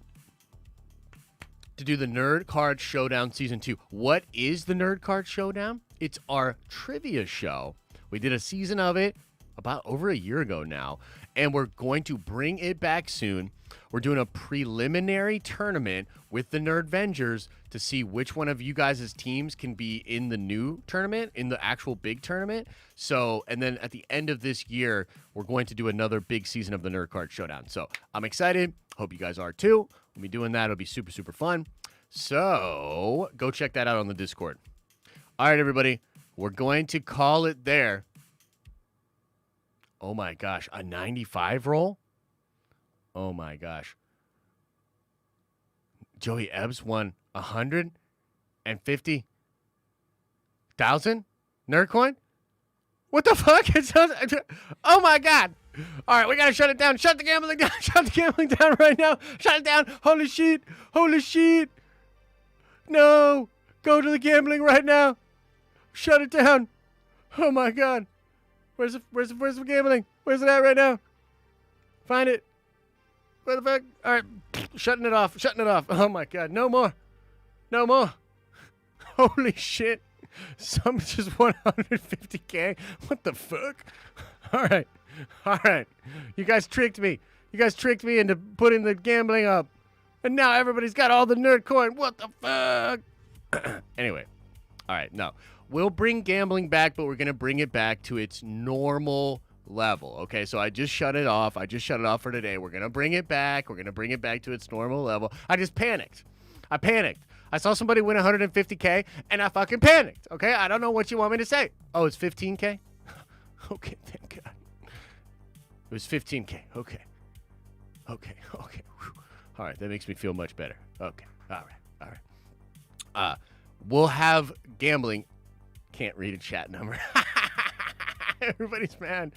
Speaker 2: to do the Nerd Card Showdown Season 2. What is the Nerd Card Showdown? It's our trivia show. We did a season of it about over a year ago now, and we're going to bring it back soon. We're doing a preliminary tournament with the Nerdvengers to see which one of you guys' teams can be in the new tournament, in the actual big tournament. So, and then at the end of this year, we're going to do another big season of the Nerd Card Showdown. So I'm excited. Hope you guys are too. We'll be doing that. It'll be super, super fun. So go check that out on the Discord. All right, everybody. We're going to call it there. Oh my gosh, a 95 roll? Oh my gosh. Joey Ebbs won 150,000 Nerdcoin? What the fuck? Oh my god. All right, we gotta shut it down. Shut the gambling down. Shut the gambling down right now. Shut it down. Holy shit. Holy shit. No. Go to the gambling right now. Shut it down. Oh my god. Where's the gambling? Where's it at right now? Find it. Where the fuck? All right. Shutting it off. Shutting it off. Oh my god. No more. No more. Holy shit. Some just 150K. What the fuck? All right. All right. You guys tricked me. You guys tricked me into putting the gambling up. And now everybody's got all the nerd coin. What the fuck? Anyway. All right. No. We'll bring gambling back, but we're going to bring it back to its normal level. Okay, so I just shut it off. I just shut it off for today. We're going to bring it back. We're going to bring it back to its normal level. I just panicked. I panicked. I saw somebody win 150K, and I fucking panicked. Okay, I don't know what you want me to say. Oh, it's 15K? Okay, thank God. It was 15K. Okay. Okay. Okay. Whew. All right, that makes me feel much better. Okay. All right. All right. We'll have gambling. Can't read a chat number. Everybody's mad.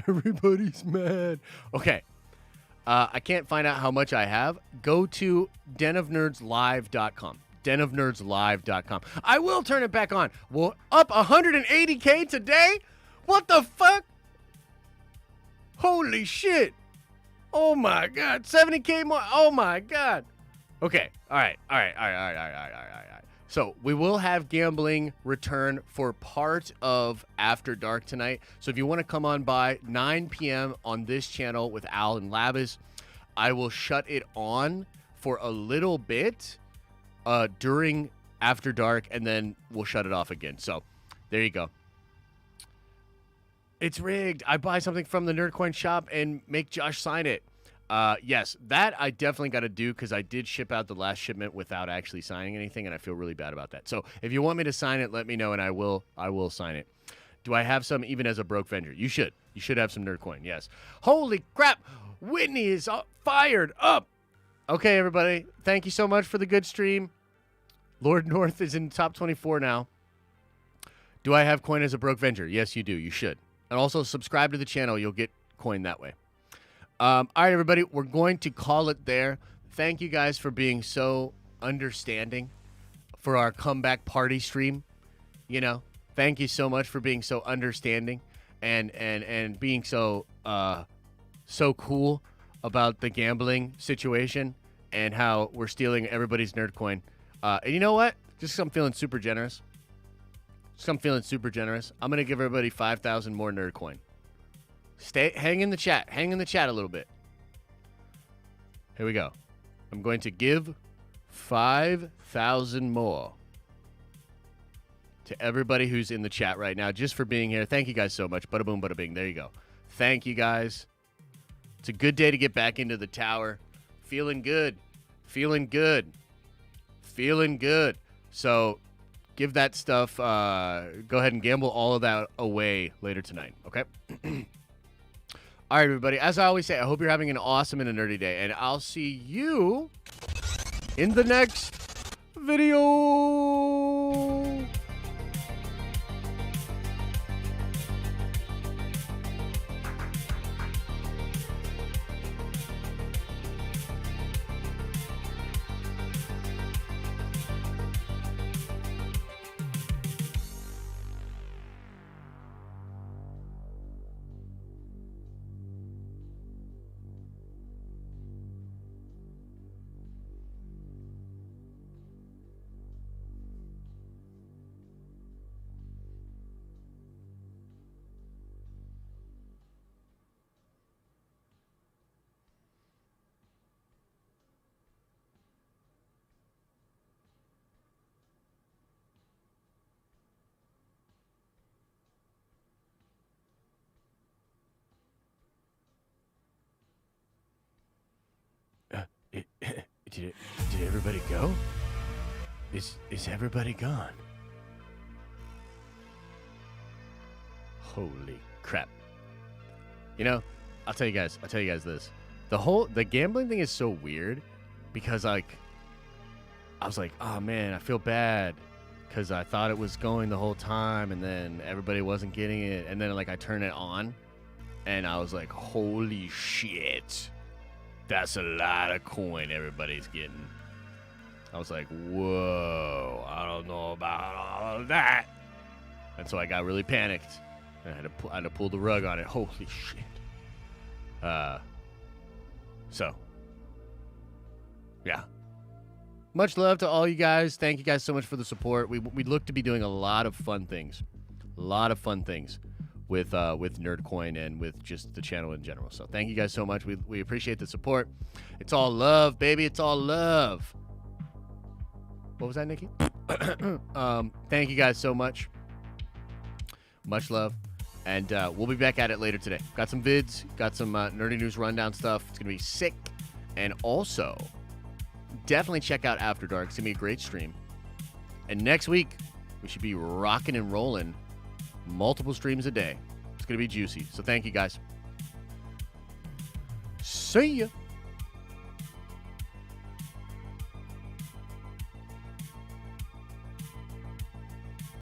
Speaker 2: Everybody's mad. Okay. I can't find out how much I have. Go to denofnerdslive.com. denofnerdslive.com. I will turn it back on. We're up 180K today? What the fuck? Holy shit. Oh my God. 70K more. Oh my God. Okay. All right. All right. All right. All right. All right. All right. All right. So we will have gambling return for part of After Dark tonight. So if you want to come on by 9 p.m. on this channel with Al and Lavis, I will shut it on for a little bit during After Dark, and then we'll shut it off again. So there you go. It's rigged. I buy something from the Nerdcoin shop and make Josh sign it. Yes, that I definitely got to do because I did ship out the last shipment without actually signing anything, and I feel really bad about that. So if you want me to sign it, let me know, and I will sign it. Do I have some even as a broke vendor? You should. You should have some Nerdcoin, yes. Holy crap! Whitney is fired up! Okay, everybody. Thank you so much for the good stream. Lord North is in top 24 now. Do I have coin as a broke vendor? Yes, you do. You should. And also subscribe to the channel. You'll get coin that way. All right, everybody, we're going to call it there. Thank you guys for being so understanding for our comeback party stream. You know, thank you so much for being so understanding and being so so cool about the gambling situation and how we're stealing everybody's nerd coin. And you know what? Just 'cause I'm feeling super generous. I'm going to give everybody 5,000 more nerd coin. Hang in the chat. Hang in the chat a little bit. Here we go. I'm going to give 5,000 more to everybody who's in the chat right now just for being here. Thank you guys so much. Bada boom, bada bing. There you go. Thank you guys. It's a good day to get back into the tower. Feeling good. Feeling good. Feeling good. So give that stuff. Go ahead and gamble all of that away later tonight. Okay? All right, everybody. As I always say, I hope you're having an awesome and a nerdy day, and I'll see you in the next video. Did everybody go? Is everybody gone? Holy crap. You know, I'll tell you guys this. The gambling thing is so weird because I was like, oh man, I feel bad because I thought it was going the whole time and then everybody wasn't getting it. And then I turn it on and I was like, holy shit. That's a lot of coin everybody's getting. I was like, whoa, I don't know about all of that. And so I got really panicked. I had to pull the rug on it. Holy shit. So, yeah. Much love to all you guys. Thank you guys so much for the support. We look to be doing a lot of fun things. With Nerdcoin and with just the channel in general. So thank you guys so much. We appreciate the support. It's all love, baby. It's all love. What was that, Nikki? Thank you guys so much. Much love. And we'll be back at it later today. Got some vids. Got some nerdy news rundown stuff. It's going to be sick. And also, definitely check out After Dark. It's going to be a great stream. And next week, we should be rocking and rolling multiple streams a day. It's going to be juicy. So thank you guys. See ya.